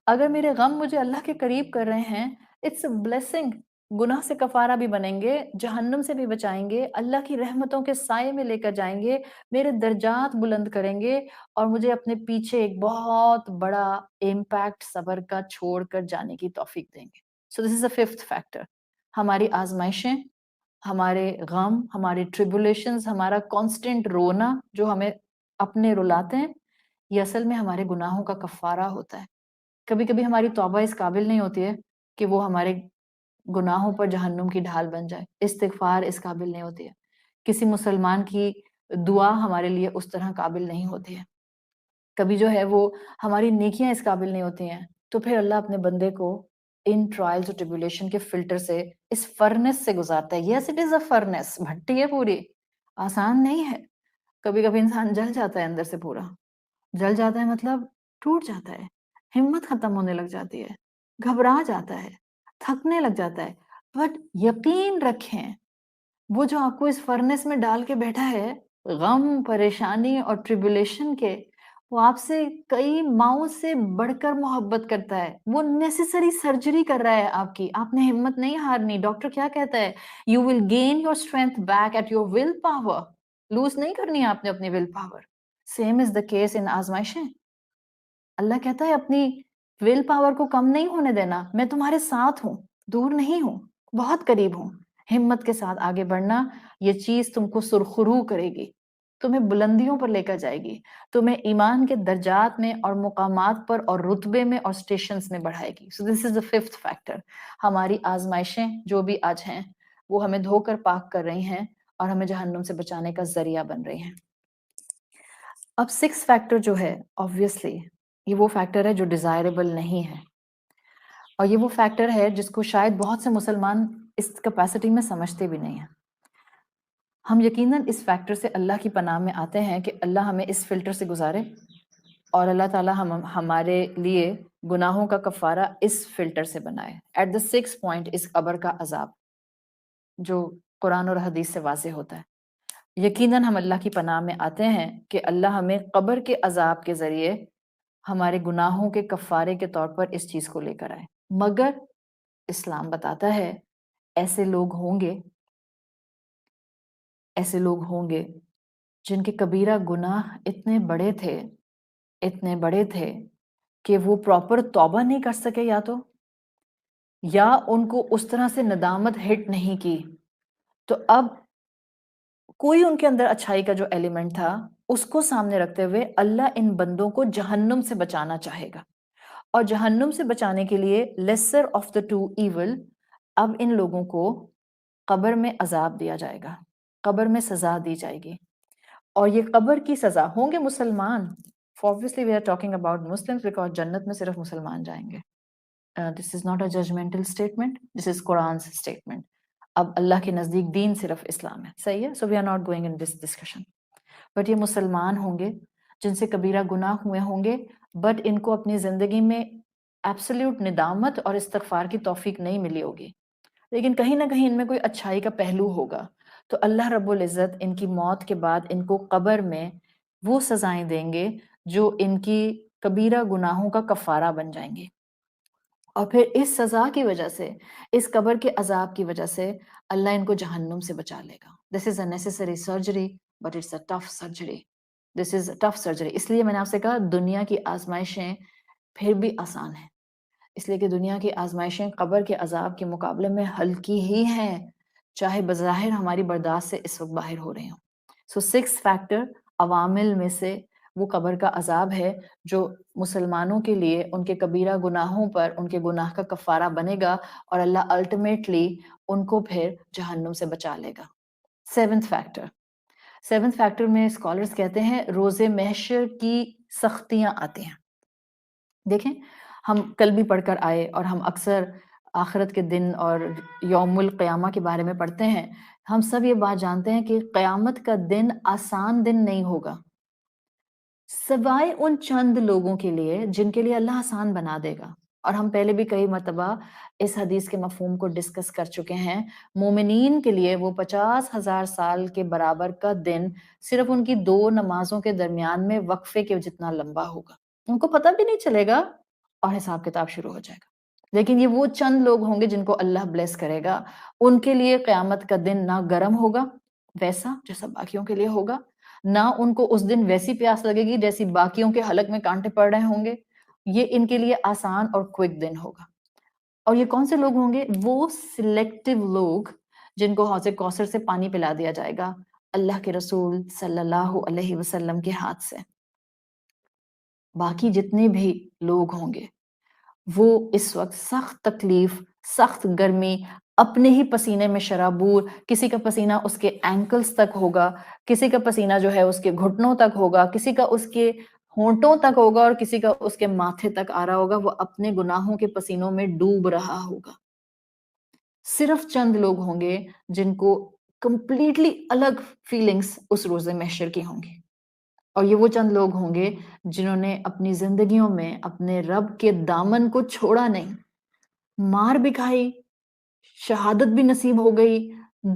S3: اگر میرے غم مجھے اللہ کے قریب کر رہے ہیں, it's a blessing. گناہ سے کفارہ بھی بنیں گے, جہنم سے بھی بچائیں گے, اللہ کی رحمتوں کے سائے میں لے کر جائیں گے, میرے درجات بلند کریں گے, اور مجھے اپنے پیچھے ایک بہت بڑا امپیکٹ صبر کا چھوڑ کر جانے کی توفیق دیں گے. So this is the fifth factor. ہماری آزمائشیں, ہمارے غم, ہمارے ٹریبولیشنز, ہمارا کانسٹنٹ رونا جو ہمیں اپنے رلاتے ہیں, یہ اصل میں ہمارے گناہوں کا کفارہ ہوتا ہے. کبھی کبھی ہماری توبہ اس قابل نہیں ہوتی ہے کہ وہ ہمارے گناہوں پر جہنم کی ڈھال بن جائے. استغفار اس قابل نہیں ہوتی ہے. کسی مسلمان کی دعا ہمارے لیے اس طرح قابل نہیں ہوتی ہے. کبھی جو ہے وہ ہماری نیکیاں اس قابل نہیں ہوتی ہیں. تو پھر اللہ اپنے بندے کو ان ٹرائلز اور ٹریبولیشن کے فلٹر سے, اس فرنس سے گزارتا ہے. Yes it is a furnace, بھٹی ہے پوری, آسان نہیں ہے. کبھی کبھی انسان جل جاتا ہے اندر سے, پورا جل جاتا ہے, مطلب ٹوٹ جاتا ہے, ہمت ختم ہونے لگ جاتی ہے, گھبرا جاتا ہے, تھکنے لگ جاتا ہے. بٹ یقین رکھیں, وہ جو آپ کو اس فرنس میں ڈال کے بیٹھا ہے, غم, پریشانی اور ٹریبولیشن کے, وہ آپ سے کئی ماؤں سے بڑھ کر محبت کرتا ہے. وہ نیسیسری سرجری کر رہا ہے آپ کی. آپ نے ہمت نہیں ہارنی. ڈاکٹر کیا کہتا ہے, you will gain your strength back at your willpower. Lose نہیں کرنی ہے آپ نے اپنی willpower. Same is the case in آزمائشیں. اللہ کہتا ہے اپنی ول پاور کو کم نہیں ہونے دینا. میں تمہارے ساتھ ہوں, دور نہیں ہوں, بہت قریب ہوں. ہمت کے ساتھ آگے بڑھنا, یہ چیز تم کو سرخرو کرے گی, تمہیں بلندیوں پر لے کر جائے گی, تمہیں ایمان کے درجات میں اور مقامات پر اور رتبے میں اور سٹیشنز میں بڑھائے گی. So this is the fifth factor. ہماری آزمائشیں جو بھی آج ہیں وہ ہمیں دھو کر پاک کر رہی ہیں اور ہمیں جہنم سے بچانے کا ذریعہ بن رہی ہیں. اب سکس فیکٹر جو ہے, obviously یہ وہ فیکٹر ہے جو ڈیزائربل نہیں ہے, اور یہ وہ فیکٹر ہے جس کو شاید بہت سے مسلمان اس کیپیسٹی میں سمجھتے بھی نہیں ہیں. ہم یقیناً اس فیکٹر سے اللہ کی پناہ میں آتے ہیں کہ اللہ ہمیں اس فلٹر سے گزارے, اور اللہ تعالیٰ ہمارے لیے گناہوں کا کفارہ اس فلٹر سے بنائے. ایٹ دا 6 پوائنٹ اس قبر کا عذاب جو قرآن اور حدیث سے واضح ہوتا ہے. یقیناً ہم اللہ کی پناہ میں آتے ہیں کہ اللہ ہمیں قبر کے عذاب کے ذریعے ہمارے گناہوں کے کفارے کے طور پر اس چیز کو لے کر آئے. مگر اسلام بتاتا ہے ایسے لوگ ہوں گے جن کے کبیرہ گناہ اتنے بڑے تھے کہ وہ پراپر توبہ نہیں کر سکے, یا ان کو اس طرح سے ندامت ہٹ نہیں کی. تو اب کوئی ان کے اندر اچھائی کا جو ایلیمنٹ تھا اس کو سامنے رکھتے ہوئے اللہ ان بندوں کو جہنم سے بچانا چاہے گا، اور جہنم سے بچانے کے لیے lesser of the two evil, اب ان لوگوں کو قبر میں عذاب دیا جائے گا، قبر میں سزا دی جائے گی، اور یہ قبر کی سزا ہوں گے مسلمان. obviously we are talking about Muslims because جنت میں صرف مسلمان جائیں گے. This is not a judgmental statement, this is Quran's statement. اب اللہ کے نزدیک دین صرف اسلام ہے، صحیح ہے. so we are not going in this discussion. But یہ مسلمان ہوں گے جن سے کبیرہ گناہ ہوئے ہوں گے، بٹ ان کو اپنی زندگی میں ایبسلیوٹ ندامت اور استغفار کی توفیق نہیں ملی ہوگی، لیکن کہیں نہ کہیں ان میں کوئی اچھائی کا پہلو ہوگا. تو اللہ رب العزت ان کی موت کے بعد ان کو قبر میں وہ سزائیں دیں گے جو ان کی کبیرہ گناہوں کا کفارہ بن جائیں گی. اور پھر اس سزا کی وجہ سے، اس قبر کے عذاب کی وجہ سے اللہ ان کو جہنم سے بچا لے گا. This is a necessary surgery but it's a tough surgery. This is a tough surgery. اس لیے میں نے آپ سے کہا دنیا کی آزمائشیں پھر بھی آسان ہیں، اس لیے کہ دنیا کی آزمائشیں قبر کے عذاب کے مقابلے میں ہلکی ہی ہیں، چاہے بظاہر ہماری برداشت سے اس وقت باہر ہو رہے ہوں. سو 6 فیکٹر عوامل میں سے وہ قبر کا عذاب ہے جو مسلمانوں کے لیے ان کے کبیرہ گناہوں پر ان کے گناہ کا کفارہ بنے گا، اور اللہ الٹیمیٹلی ان کو پھر جہنم سے بچا لے گا. 7th فیکٹر، 7th فیکٹر میں اسکالرز کہتے ہیں روز محشر کی سختیاں آتی ہیں. دیکھیں ہم کل بھی پڑھ کر آئے اور ہم اکثر آخرت کے دن اور یوم القیامہ کے بارے میں پڑھتے ہیں. ہم سب یہ بات جانتے ہیں کہ قیامت کا دن آسان دن نہیں ہوگا، سوائے ان چند لوگوں کے لیے جن کے لیے اللہ آسان بنا دے گا. اور ہم پہلے بھی کئی مرتبہ اس حدیث کے مفہوم کو ڈسکس کر چکے ہیں. مومنین کے لیے وہ 50,000 سال کے برابر کا دن صرف ان کی 2 نمازوں کے درمیان میں وقفے کے جتنا لمبا ہوگا. ان کو پتہ بھی نہیں چلے گا اور حساب کتاب شروع ہو جائے گا. لیکن یہ وہ چند لوگ ہوں گے جن کو اللہ بلیس کرے گا، ان کے لیے قیامت کا دن نہ گرم ہوگا ویسا جیسا باقیوں کے لیے ہوگا، نہ ان کو اس دن ویسی پیاس لگے گی جیسی باقیوں کے حلق میں کانٹے پڑ رہے ہوں گے. یہ ان کے لیے آسان اور کوئک دن ہوگا. اور یہ کون سے لوگ ہوں گے؟ وہ سلیکٹیو لوگ جن کو حوض کوثر سے پانی پلا دیا جائے گا اللہ کے رسول صلی اللہ علیہ وسلم کے ہاتھ سے. باقی جتنے بھی لوگ ہوں گے وہ اس وقت سخت تکلیف، سخت گرمی، اپنے ہی پسینے میں شرابور، کسی کا پسینہ اس کے اینکلز تک ہوگا، کسی کا پسینہ جو ہے اس کے گھٹنوں تک ہوگا، کسی کا اس کے ہونٹوں تک ہوگا، اور کسی کا اس کے ماتھے تک آ رہا ہوگا. وہ اپنے گناہوں کے پسینوں میں ڈوب رہا ہوگا. صرف چند لوگ ہوں گے جن کو کمپلیٹلی الگ فیلنگز اس روز محشر کی ہوں گی، اور یہ وہ چند لوگ ہوں گے جنہوں نے اپنی زندگیوں میں اپنے رب کے دامن کو چھوڑا نہیں. مار بھی کھائی، شہادت بھی نصیب ہو گئی،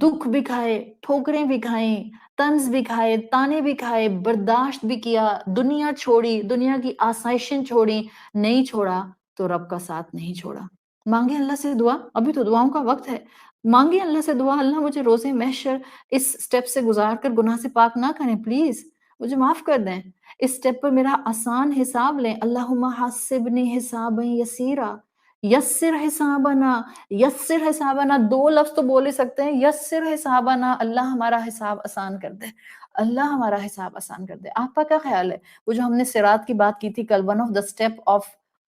S3: دکھ بھی کھائے، ٹھوکریں بھی کھائیں، طنز بھی کھائے، تانے بھی کھائے، برداشت بھی کیا، دنیا چھوڑی، دنیا کی آسائشیں چھوڑی، نہیں چھوڑا تو رب کا ساتھ نہیں چھوڑا. مانگے اللہ سے دعا، ابھی تو دعاؤں کا وقت ہے. مانگے اللہ سے دعا، اللہ مجھے روز محشر اس سٹیپ سے گزار کر گناہ سے پاک نہ کریں، پلیز مجھے معاف کر دیں. اس سٹیپ پر میرا آسان حساب لیں. اللہم حاسبنی حسابا یسیرا، یسر حسابنا، یسر حسابنا. 2 لفظ تو بول ہی سکتے ہیں، یسر حسابنا، اللہ ہمارا حساب آسان کر دے، اللہ ہمارا حساب آسان کر دے. آپ کا کیا خیال ہے؟ وہ جو ہم نے صراط کی بات کی تھی کل، one of the step of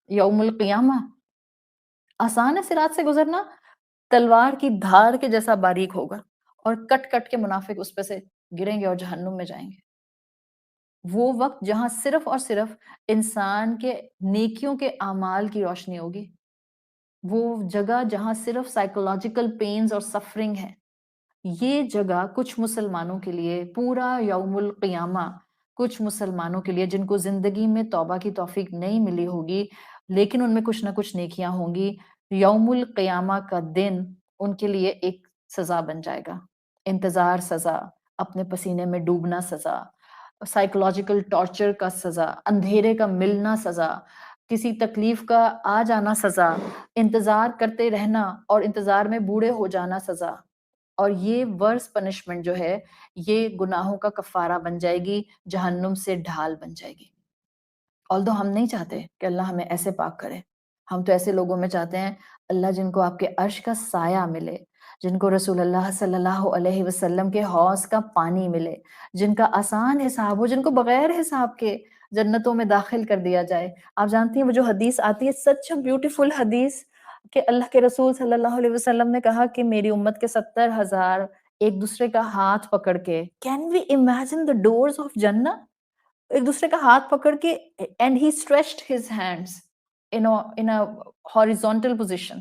S3: یوم القیامہ، آسان ہے صراط سے گزرنا؟ تلوار کی دھار کے جیسا باریک ہوگا، اور کٹ کٹ کے منافق اس پہ سے گریں گے اور جہنم میں جائیں گے. وہ وقت جہاں صرف اور صرف انسان کے نیکیوں کے اعمال کی روشنی ہوگی، وہ جگہ جہاں صرف سائیکولوجیکل پینز اور سفرنگ ہے. یہ جگہ کچھ مسلمانوں کے لیے پورا یوم القیامہ، کچھ مسلمانوں کے لیے جن کو زندگی میں توبہ کی توفیق نہیں ملی ہوگی لیکن ان میں کچھ نہ کچھ نیکیاں ہوں گی، یوم القیامہ کا دن ان کے لیے ایک سزا بن جائے گا. انتظار سزا، اپنے پسینے میں ڈوبنا سزا، سائیکولوجیکل ٹارچر کا سزا، اندھیرے کا ملنا سزا، کسی تکلیف کا آ جانا سزا، انتظار کرتے رہنا اور انتظار میں بوڑھے ہو جانا سزا. اور یہ ورس پنشمنٹ جو ہے یہ گناہوں کا کفارہ بن جائے گی، جہنم سے ڈھال بن جائے گی. although ہم نہیں چاہتے کہ اللہ ہمیں ایسے پاک کرے، ہم تو ایسے لوگوں میں چاہتے ہیں اللہ جن کو آپ کے عرش کا سایہ ملے، جن کو رسول اللہ صلی اللہ علیہ وسلم کے حوض کا پانی ملے، جن کا آسان حساب ہو، جن کو بغیر حساب کے جنتوں میں داخل کر دیا جائے۔ آپ جانتی ہیں وہ جو حدیث آتی ہے، سچ اے بیوٹیفل حدیث، کہ اللہ کے رسول صلی اللہ علیہ وسلم نے کہا کہ میری امت کے 70,000 ایک دوسرے کا ہاتھ پکڑ کے، can we imagine the doors of جنہ، ایک دوسرے کا ہاتھ پکڑ کے، and he stretched his hands in horizontal position,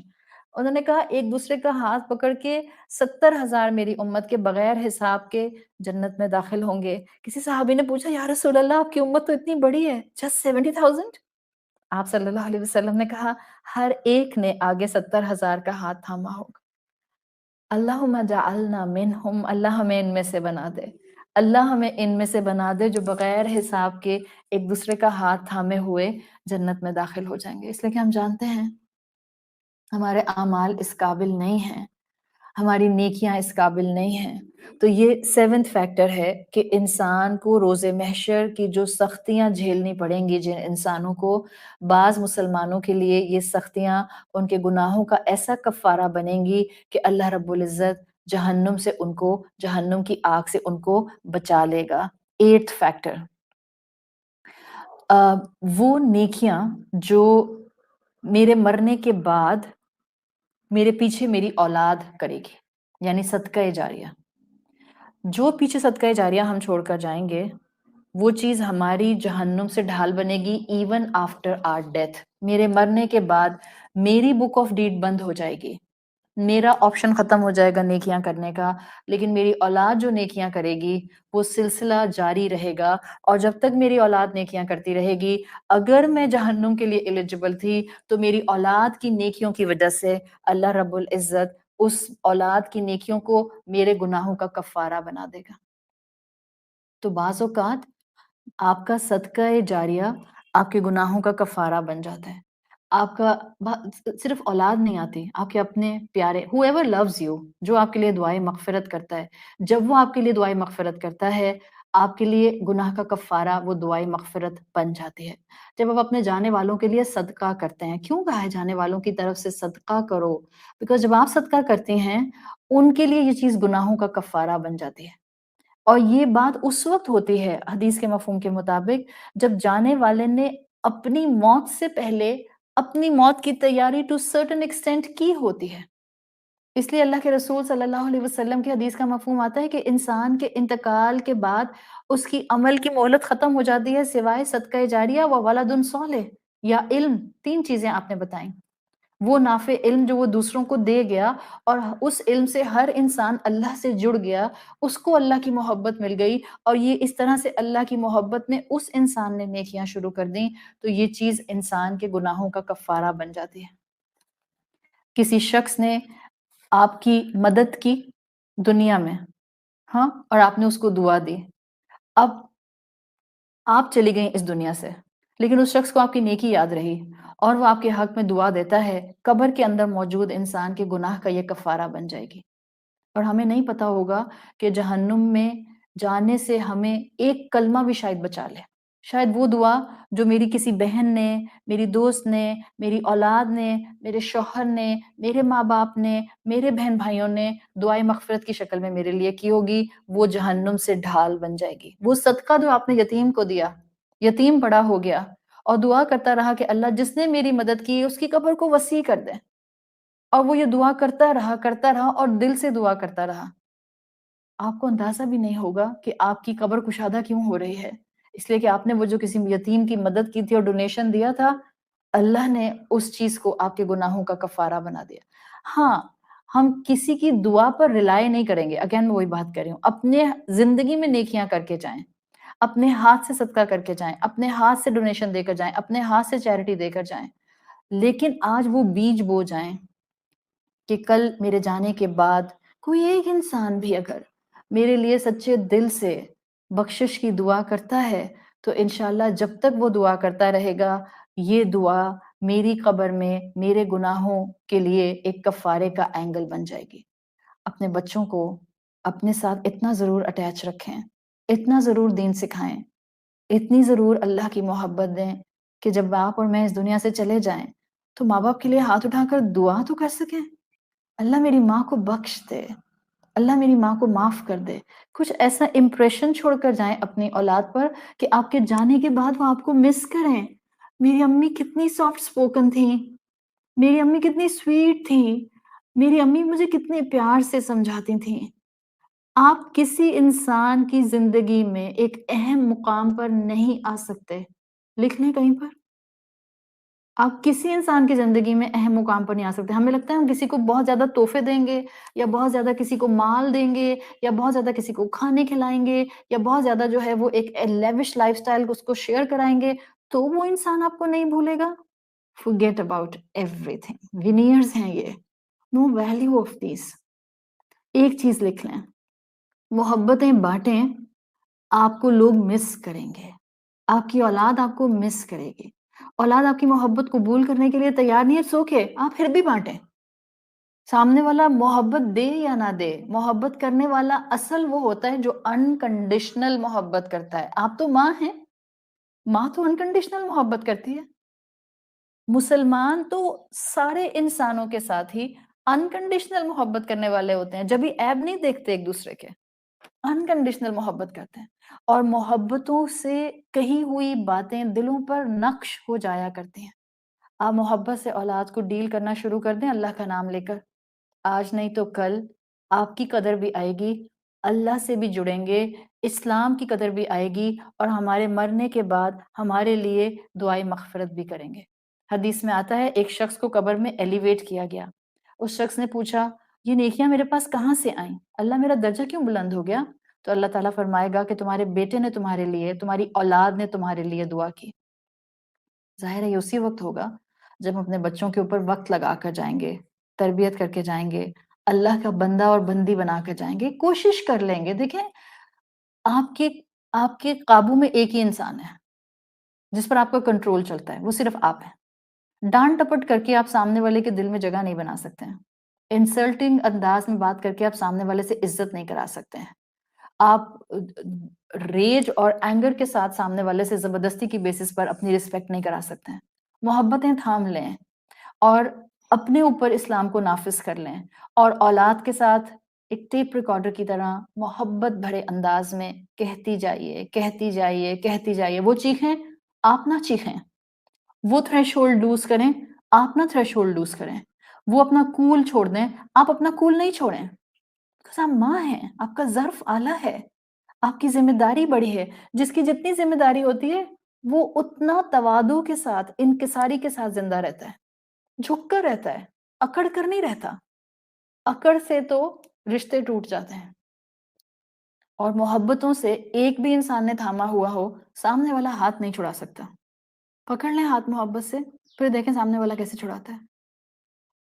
S3: انہوں نے کہا ایک دوسرے کا ہاتھ پکڑ کے 70,000 میری امت کے بغیر حساب کے جنت میں داخل ہوں گے۔ کسی صحابی نے پوچھا یا رسول اللہ آپ کی امت تو اتنی بڑی ہے، جسٹ 70,000؟ آپ صلی اللہ علیہ وسلم نے کہا ہر ایک نے آگے 70,000 کا ہاتھ تھاما ہوگا۔ اللہم جعلنا منہم، اللہ ہمیں ان میں سے بنا دے، اللہ ہمیں ان میں سے بنا دے جو بغیر حساب کے ایک دوسرے کا ہاتھ تھامے ہوئے جنت میں داخل ہو جائیں گے۔ اس لیے کہ ہم جانتے ہیں ہمارے اعمال اس قابل نہیں ہیں، ہماری نیکیاں اس قابل نہیں ہیں۔ تو یہ 7th فیکٹر ہے کہ انسان کو روز محشر کی جو سختیاں جھیلنی پڑیں گی، جن انسانوں کو، بعض مسلمانوں کے لیے یہ سختیاں ان کے گناہوں کا ایسا کفارہ بنیں گی کہ اللہ رب العزت جہنم سے ان کو، جہنم کی آگ سے ان کو بچا لے گا۔ 8th فیکٹر، وہ نیکیاں جو میرے مرنے کے بعد میرے پیچھے میری اولاد کرے گی، یعنی صدقہ جاریہ۔ جو پیچھے صدقہ جاریہ ہم چھوڑ کر جائیں گے، وہ چیز ہماری جہنم سے ڈھال بنے گی ایون آفٹر آر ڈیتھ۔ میرے مرنے کے بعد میری بک آف ڈیڈ بند ہو جائے گی، میرا آپشن ختم ہو جائے گا نیکیاں کرنے کا، لیکن میری اولاد جو نیکیاں کرے گی وہ سلسلہ جاری رہے گا، اور جب تک میری اولاد نیکیاں کرتی رہے گی، اگر میں جہنم کے لیے ایلیجبل تھی تو میری اولاد کی نیکیوں کی وجہ سے اللہ رب العزت اس اولاد کی نیکیوں کو میرے گناہوں کا کفارہ بنا دے گا۔ تو بعض اوقات آپ کا صدقہ جاریہ آپ کے گناہوں کا کفارہ بن جاتا ہے۔ آپ کا صرف اولاد نہیں آتی، آپ کے اپنے پیارے whoever loves you، جو آپ کے لیے دعائیں مغفرت کرتا ہے، جب وہ آپ کے لیے دعائیں مغفرت کرتا ہے، آپ کے لیے گناہ کا کفارہ وہ دعائیں مغفرت بن جاتی ہے۔ جب آپ اپنے جانے والوں کے لیے صدقہ کرتے ہیں، کیوں کہا ہے جانے والوں کی طرف سے صدقہ کرو؟ بیکاز جب آپ صدقہ کرتے ہیں ان کے لیے یہ چیز گناہوں کا کفارہ بن جاتی ہے، اور یہ بات اس وقت ہوتی ہے حدیث کے مفہوم کے مطابق جب جانے والے نے اپنی موت سے پہلے اپنی موت کی تیاری ٹو سرٹن ایکسٹینٹ کی ہوتی ہے۔ اس لیے اللہ کے رسول صلی اللہ علیہ وسلم کی حدیث کا مفہوم آتا ہے کہ انسان کے انتقال کے بعد اس کی عمل کی مہلت ختم ہو جاتی ہے سوائے صدقہ جاریہ و ولد صالح، یا علم۔ 3 چیزیں آپ نے بتائیں، وہ نافع علم جو وہ دوسروں کو دے گیا، اور اس علم سے ہر انسان اللہ سے جڑ گیا، اس کو اللہ کی محبت مل گئی، اور یہ اس طرح سے اللہ کی محبت میں اس انسان نے نیکیاں شروع کر دیں، تو یہ چیز انسان کے گناہوں کا کفارہ بن جاتی ہے۔ کسی شخص نے آپ کی مدد کی دنیا میں، ہاں، اور آپ نے اس کو دعا دی، اب آپ چلی گئیں اس دنیا سے، لیکن اس شخص کو آپ کی نیکی یاد رہی اور وہ آپ کے حق میں دعا دیتا ہے، قبر کے اندر موجود انسان کے گناہ کا یہ کفارہ بن جائے گی۔ اور ہمیں نہیں پتا ہوگا کہ جہنم میں جانے سے ہمیں ایک کلمہ بھی شاید بچا لے، شاید وہ دعا جو میری کسی بہن نے، میری دوست نے، میری اولاد نے، میرے شوہر نے، میرے ماں باپ نے، میرے بہن بھائیوں نے دعائیں مغفرت کی شکل میں میرے لیے کی ہوگی، وہ جہنم سے ڈھال بن جائے گی۔ وہ صدقہ جو آپ نے یتیم کو دیا، یتیم بڑا ہو گیا اور دعا کرتا رہا کہ اللہ جس نے میری مدد کی اس کی قبر کو وسیع کر دے، اور وہ یہ دعا کرتا رہا اور دل سے دعا کرتا رہا، آپ کو اندازہ بھی نہیں ہوگا کہ آپ کی قبر کشادہ کیوں ہو رہی ہے، اس لیے کہ آپ نے وہ جو کسی یتیم کی مدد کی تھی اور ڈونیشن دیا تھا، اللہ نے اس چیز کو آپ کے گناہوں کا کفارہ بنا دیا۔ ہاں، ہم کسی کی دعا پر ریلائی نہیں کریں گے، اگین میں وہی بات کر رہی ہوں، اپنے زندگی میں نیکیاں کر کے جائیں، اپنے ہاتھ سے صدقہ کر کے جائیں، اپنے ہاتھ سے ڈونیشن دے کر جائیں، اپنے ہاتھ سے چیریٹی دے کر جائیں، لیکن آج وہ بیج بو جائیں کہ کل میرے جانے کے بعد کوئی ایک انسان بھی اگر میرے لیے سچے دل سے بخشش کی دعا کرتا ہے تو انشاءاللہ جب تک وہ دعا کرتا رہے گا، یہ دعا میری قبر میں میرے گناہوں کے لیے ایک کفارے کا اینگل بن جائے گی۔ اپنے بچوں کو اپنے ساتھ اتنا ضرور اٹیچ رکھیں، اتنا ضرور دین سکھائیں، اتنی ضرور اللہ کی محبت دیں کہ جب آپ اور میں اس دنیا سے چلے جائیں تو ماں باپ کے لیے ہاتھ اٹھا کر دعا تو کر سکیں، اللہ میری ماں کو بخش دے، اللہ میری ماں کو معاف کر دے. کچھ ایسا امپریشن چھوڑ کر جائیں اپنی اولاد پر کہ آپ کے جانے کے بعد وہ آپ کو مس کریں. میری امی کتنی سافٹ اسپوکن تھیں، میری امی کتنی سویٹ تھیں، میری امی مجھے کتنے پیار سے سمجھاتی تھیں. آپ کسی انسان کی زندگی میں ایک اہم مقام پر نہیں آ سکتے. لکھ لیں کہیں پر. آپ کسی انسان کی زندگی میں اہم مقام پر نہیں آ سکتے. ہمیں لگتا ہے ہم کسی کو بہت زیادہ تحفے دیں گے یا بہت زیادہ کسی کو مال دیں گے یا بہت زیادہ کسی کو کھانے کھلائیں گے یا بہت زیادہ جو ہے وہ ایک لیوش لائف اسٹائل اس کو شیئر کرائیں گے تو وہ انسان آپ کو نہیں بھولے گا. forget about everything. veneers ہیں یہ. no value of these. ایک چیز لکھ لیں، محبتیں بانٹیں، آپ کو لوگ مس کریں گے، آپ کی اولاد آپ کو مس کرے گی. اولاد آپ کی محبت قبول کرنے کے لیے تیار نہیں ہے، سو کے آپ پھر بھی بانٹیں. سامنے والا محبت دے یا نہ دے، محبت کرنے والا اصل وہ ہوتا ہے جو انکنڈیشنل محبت کرتا ہے. آپ تو ماں ہیں، ماں تو انکنڈیشنل محبت کرتی ہے. مسلمان تو سارے انسانوں کے ساتھ ہی انکنڈیشنل محبت کرنے والے ہوتے ہیں، جب بھی عیب نہیں دیکھتے ایک دوسرے کے، انکنڈیشنل محبت کرتے ہیں. اور محبتوں سے کہی ہوئی باتیں دلوں پر نقش ہو جایا کرتی ہیں. آپ محبت سے اولاد کو ڈیل کرنا شروع کر دیں اللہ کا نام لے کر. آج نہیں تو کل آپ کی قدر بھی آئے گی، اللہ سے بھی جڑیں گے، اسلام کی قدر بھی آئے گی اور ہمارے مرنے کے بعد ہمارے لیے دعائے مغفرت بھی کریں گے. حدیث میں آتا ہے ایک شخص کو قبر میں ایلیویٹ کیا گیا. اس شخص نے پوچھا یہ نیکیاں میرے پاس کہاں سے آئیں؟ اللہ میرا درجہ کیوں بلند ہو گیا؟ تو اللہ تعالیٰ فرمائے گا کہ تمہارے بیٹے نے تمہارے لیے، تمہاری اولاد نے تمہارے لیے دعا کی. ظاہر ہے یہ اسی وقت ہوگا جب ہم اپنے بچوں کے اوپر وقت لگا کر جائیں گے، تربیت کر کے جائیں گے، اللہ کا بندہ اور بندی بنا کر جائیں گے، کوشش کر لیں گے. دیکھیں آپ کے قابو میں ایک ہی انسان ہے جس پر آپ کا کنٹرول چلتا ہے، وہ صرف آپ ہیں. ڈانٹ ٹپٹ کر کے آپ سامنے والے کے دل میں جگہ نہیں بنا سکتے ہیں. انسلٹنگ انداز میں بات کر کے آپ سامنے والے سے عزت نہیں کرا سکتے ہیں. آپ ریج اور اینگر کے ساتھ سامنے والے سے زبردستی کی بیسس پر اپنی رسپیکٹ نہیں کرا سکتے ہیں. محبتیں تھام لیں اور اپنے اوپر اسلام کو نافذ کر لیں اور اولاد کے ساتھ ایک ٹیپ ریکارڈر کی طرح محبت بھرے انداز میں کہتی جائیے کہتی جائیے کہتی جائیے. وہ چیخیں آپ نہ چیخیں، وہ تھریش ہولڈ لوز کریں آپ نہ تھریش ہولڈ لوز کریں، وہ اپنا کول چھوڑ دیں آپ اپنا کول نہیں چھوڑیں. آپ ماں ہیں، آپ کا ظرف اعلیٰ ہے، آپ کی ذمہ داری بڑی ہے. جس کی جتنی ذمہ داری ہوتی ہے وہ اتنا تواضع کے ساتھ، انکساری کے ساتھ زندہ رہتا ہے، جھک کر رہتا ہے، اکڑ کر نہیں رہتا. اکڑ سے تو رشتے ٹوٹ جاتے ہیں. اور محبتوں سے ایک بھی انسان نے تھاما ہوا ہو، سامنے والا ہاتھ نہیں چھڑا سکتا. پکڑ لیں ہاتھ محبت سے، پھر دیکھیں سامنے والا کیسے چھڑاتا ہے.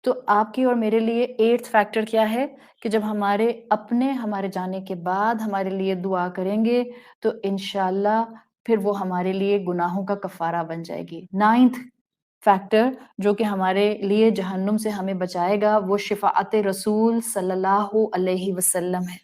S3: تو آپ کی اور میرے لیے 8th فیکٹر کیا ہے کہ جب ہمارے جانے کے بعد ہمارے لیے دعا کریں گے تو انشاءاللہ پھر وہ ہمارے لیے گناہوں کا کفارہ بن جائے گی. 9th فیکٹر جو کہ ہمارے لیے جہنم سے ہمیں بچائے گا وہ شفاعت رسول صلی اللہ علیہ وسلم ہے.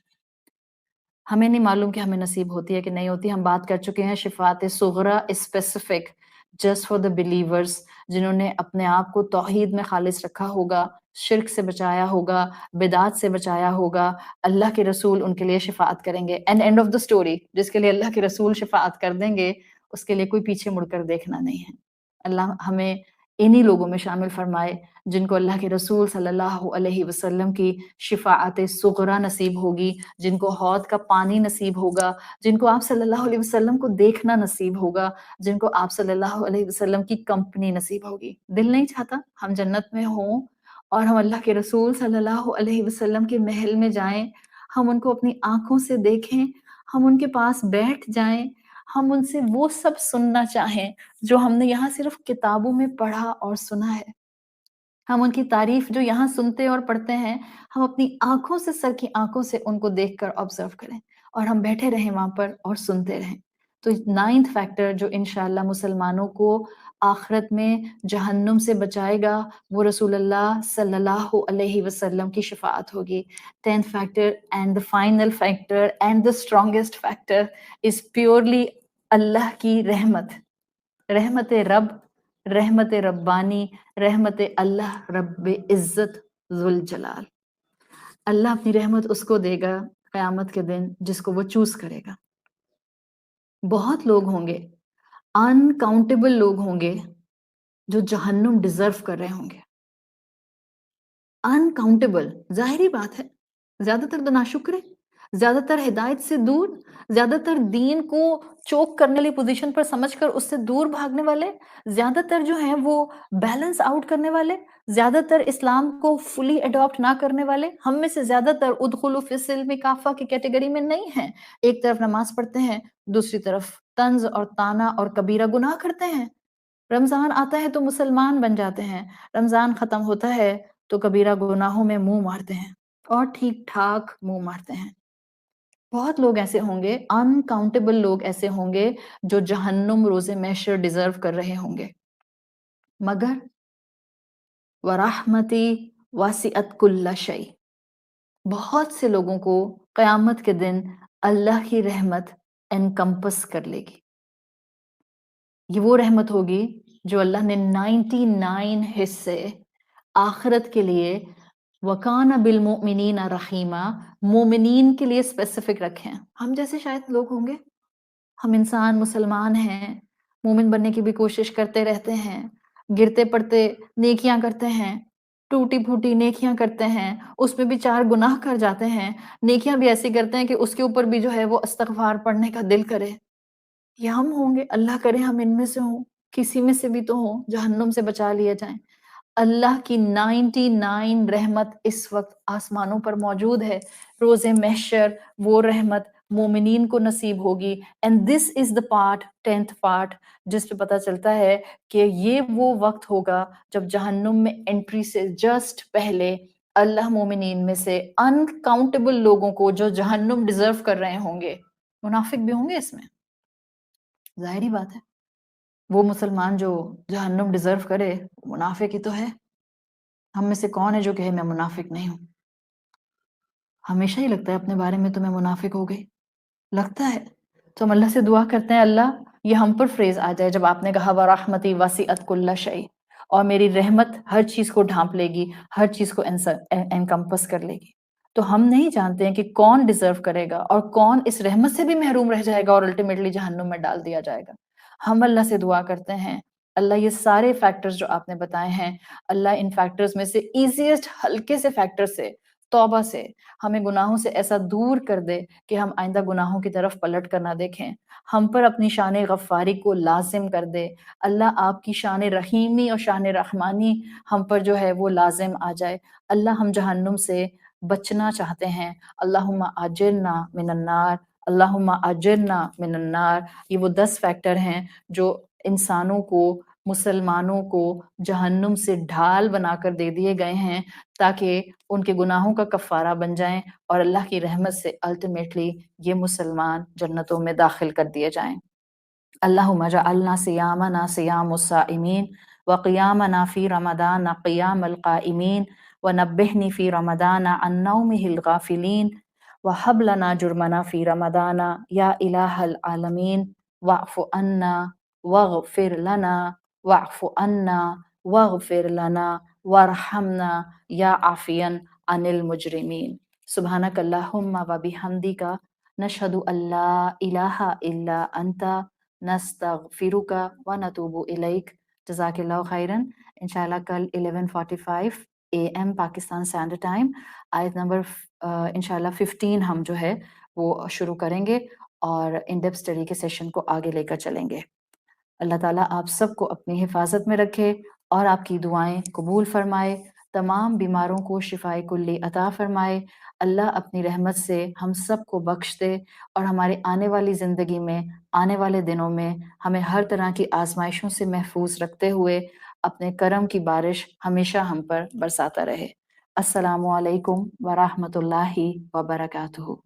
S3: ہمیں نہیں معلوم کہ ہمیں نصیب ہوتی ہے کہ نہیں ہوتی. ہم بات کر چکے ہیں شفاعت Sughra specific just for the believers, جنہوں نے اپنے آپ کو توحید میں خالص رکھا ہوگا، شرک سے بچایا ہوگا، بدعات سے بچایا ہوگا. اللہ کے رسول ان کے لیے شفاعت کریں گے. And and of the story, جس کے لیے اللہ کے رسول شفاعت کر دیں گے اس کے لیے کوئی پیچھے مڑ کر دیکھنا نہیں ہے. اللہ ہمیں انہی لوگوں میں شامل فرمائے جن کو اللہ کے رسول صلی اللہ علیہ وسلم کی شفاعت صغرا نصیب ہوگی، جن کو حوض کا پانی نصیب ہوگا، جن کو آپ صلی اللہ علیہ وسلم کو دیکھنا نصیب ہوگا، جن کو آپ صلی اللہ علیہ وسلم کی کمپنی نصیب ہوگی. دل نہیں چاہتا ہم جنت میں ہوں اور ہم اللہ کے رسول صلی اللہ علیہ وسلم کے محل میں جائیں، ہم ان کو اپنی آنکھوں سے دیکھیں، ہم ان کے پاس بیٹھ جائیں، ہم ان سے وہ سب سننا چاہیں جو ہم نے یہاں صرف کتابوں میں پڑھا اور سنا ہے. ہم ان کی تعریف جو یہاں سنتے اور پڑھتے ہیں ہم اپنی آنکھوں سے، سر کی آنکھوں سے ان کو دیکھ کر آبزرو کریں اور ہم بیٹھے رہیں وہاں پر اور سنتے رہیں. تو 9th فیکٹر جو انشاءاللہ مسلمانوں کو آخرت میں جہنم سے بچائے گا وہ رسول اللہ صلی اللہ علیہ وسلم کی شفاعت ہوگی. 10th factor and the final factor and the strongest factor is purely اللہ کی رحمت. رحمت رب، رحمت ربانی، رحمت اللہ رب عزت ذوالجلال. اللہ اپنی رحمت اس کو دے گا قیامت کے دن جس کو وہ چوز کرے گا. بہت لوگ ہوں گے، انکاؤنٹیبل لوگ ہوں گے جو جہنم ڈیزرو کر رہے ہوں گے. انکاؤنٹیبل، ظاہری بات ہے، زیادہ تر تو ناشکرے، زیادہ تر ہدایت سے دور، زیادہ تر دین کو چوک کرنے والی پوزیشن پر سمجھ کر اس سے دور بھاگنے والے، زیادہ تر جو ہیں وہ بیلنس آؤٹ کرنے والے، زیادہ تر اسلام کو فلی اڈاپٹ نہ کرنے والے. ہم میں سے زیادہ تر ادخلوا فی السلم کافہ کی کیٹیگری میں نہیں ہیں. ایک طرف نماز پڑھتے ہیں، دوسری طرف طنز اور طعنہ اور کبیرہ گناہ کرتے ہیں. رمضان آتا ہے تو مسلمان بن جاتے ہیں، رمضان ختم ہوتا ہے تو کبیرہ گناہوں میں منہ مارتے ہیں اور ٹھیک ٹھاک منہ مارتے ہیں. بہت لوگ ایسے ہوں گے، انکاؤنٹیبل لوگ ایسے ہوں گے جو جہنم روز محشر ڈیزرو کر رہے ہوں گے. مگر وَرَحْمَتِي وَاسِعَتْ كُلَّ شَيْءٍ، بہت سے لوگوں کو قیامت کے دن اللہ کی رحمت انکمپس کر لے گی. یہ وہ رحمت ہوگی جو اللہ نے 99 حصے آخرت کے لیے وَكَانَ بِالْمُؤْمِنِينَ رَحِيمًا، مومنین کے لیے اسپیسیفک رکھے ہیں. ہم جیسے شاید لوگ ہوں گے، ہم انسان مسلمان ہیں، مومن بننے کی بھی کوشش کرتے رہتے ہیں، گرتے پڑتے نیکیاں کرتے ہیں، ٹوٹی پھوٹی نیکیاں کرتے ہیں، اس میں بھی 4 گناہ کر جاتے ہیں، نیکیاں بھی ایسی کرتے ہیں کہ اس کے اوپر بھی جو ہے وہ استغفار پڑھنے کا دل کرے. یہ ہم ہوں گے، اللہ کرے ہم ان میں سے ہوں، کسی میں سے بھی تو ہوں، جہنم سے بچا لیے جائیں. اللہ کی 99 رحمت اس وقت آسمانوں پر موجود ہے. روز محشر وہ رحمت مومنین کو نصیب ہوگی. And this is the part 10th part جس پہ پتہ چلتا ہے کہ یہ وہ وقت ہوگا جب جہنم میں انٹری سے جسٹ پہلے اللہ مومنین میں سے انکاؤنٹیبل لوگوں کو جو جہنم ڈیزرو کر رہے ہوں گے، منافق بھی ہوں گے اس میں، ظاہری بات ہے. وہ مسلمان جو جہنم ڈیزرو کرے منافق ہی تو ہے. ہم میں سے کون ہے جو کہے میں منافق نہیں ہوں؟ ہمیشہ ہی لگتا ہے اپنے بارے میں تو میں منافق ہو گئی، لگتا ہے. تو ہم اللہ سے دعا کرتے ہیں اللہ یہ ہم پر فریز آ جائے جب آپ نے کہا وَرَحْمَتِي وَسِعَتْ كُلَّ شَيْءٍ، اور میری رحمت ہر چیز کو ڈھانپ لے گی، ہر چیز کو انکمپس کر لے گی. تو ہم نہیں جانتے ہیں کہ کون ڈیزرو کرے گا اور کون اس رحمت سے بھی محروم رہ جائے گا اور الٹیمیٹلی جہنم میں ڈال دیا جائے گا. ہم اللہ سے دعا کرتے ہیں اللہ یہ سارے فیکٹرز جو آپ نے بتائے ہیں، اللہ ان فیکٹرز میں سے ایزیسٹ ہلکے سے فیکٹر سے، توبہ سے، ہمیں گناہوں سے ایسا دور کر دے کہ ہم آئندہ گناہوں کی طرف پلٹ کر نہ دیکھیں. ہم پر اپنی شان غفاری کو لازم کر دے. اللہ آپ کی شان رحیمی اور شان رحمانی ہم پر جو ہے وہ لازم آ جائے. اللہ ہم جہنم سے بچنا چاہتے ہیں. اللہم اجرنا من النار، اللہم اجرنا من النار. یہ وہ 10 فیکٹر ہیں جو انسانوں کو، مسلمانوں کو جہنم سے ڈھال بنا کر دے دیے گئے ہیں تاکہ ان کے گناہوں کا کفارہ بن جائیں اور اللہ کی رحمت سے الٹیمیٹلی یہ مسلمان جنتوں میں داخل کر دیے جائیں. اللہم اجعلنا صیامنا صیام الصائمین وقیامنا فی رمضان قیام القائمین ونبہنی فی رمضان عن نومہ الغافلین وہب لنا جرمنا فی رمضان یا الہ العالمین واعف عنا واغفر لنا واعف عنا واغفر لنا وارحمنا یا عافیا عن المجرمین. سبحانک اللہم و بحمدک نشہد ان لا الہ الا انت نستغفرک و نتوب الیک. جزاک اللہ خیرن. انشاءاللہ کل 11:45 AM پاکستان اسٹینڈرڈ ٹائم آیت نمبر انشاءاللہ 15 ہم جو ہے وہ شروع کریں گے اور ان ڈیپتھ اسٹڈی کے سیشن کو آگے لے کر چلیں گے. اللہ تعالیٰ آپ سب کو اپنی حفاظت میں رکھے اور آپ کی دعائیں قبول فرمائے، تمام بیماروں کو شفائے کلی عطا فرمائے. اللہ اپنی رحمت سے ہم سب کو بخش دے اور ہمارے آنے والی زندگی میں، آنے والے دنوں میں ہمیں ہر طرح کی آزمائشوں سے محفوظ رکھتے ہوئے اپنے کرم کی بارش ہمیشہ ہم پر برساتا رہے. السلام علیکم ورحمۃ اللہ وبرکاتہ.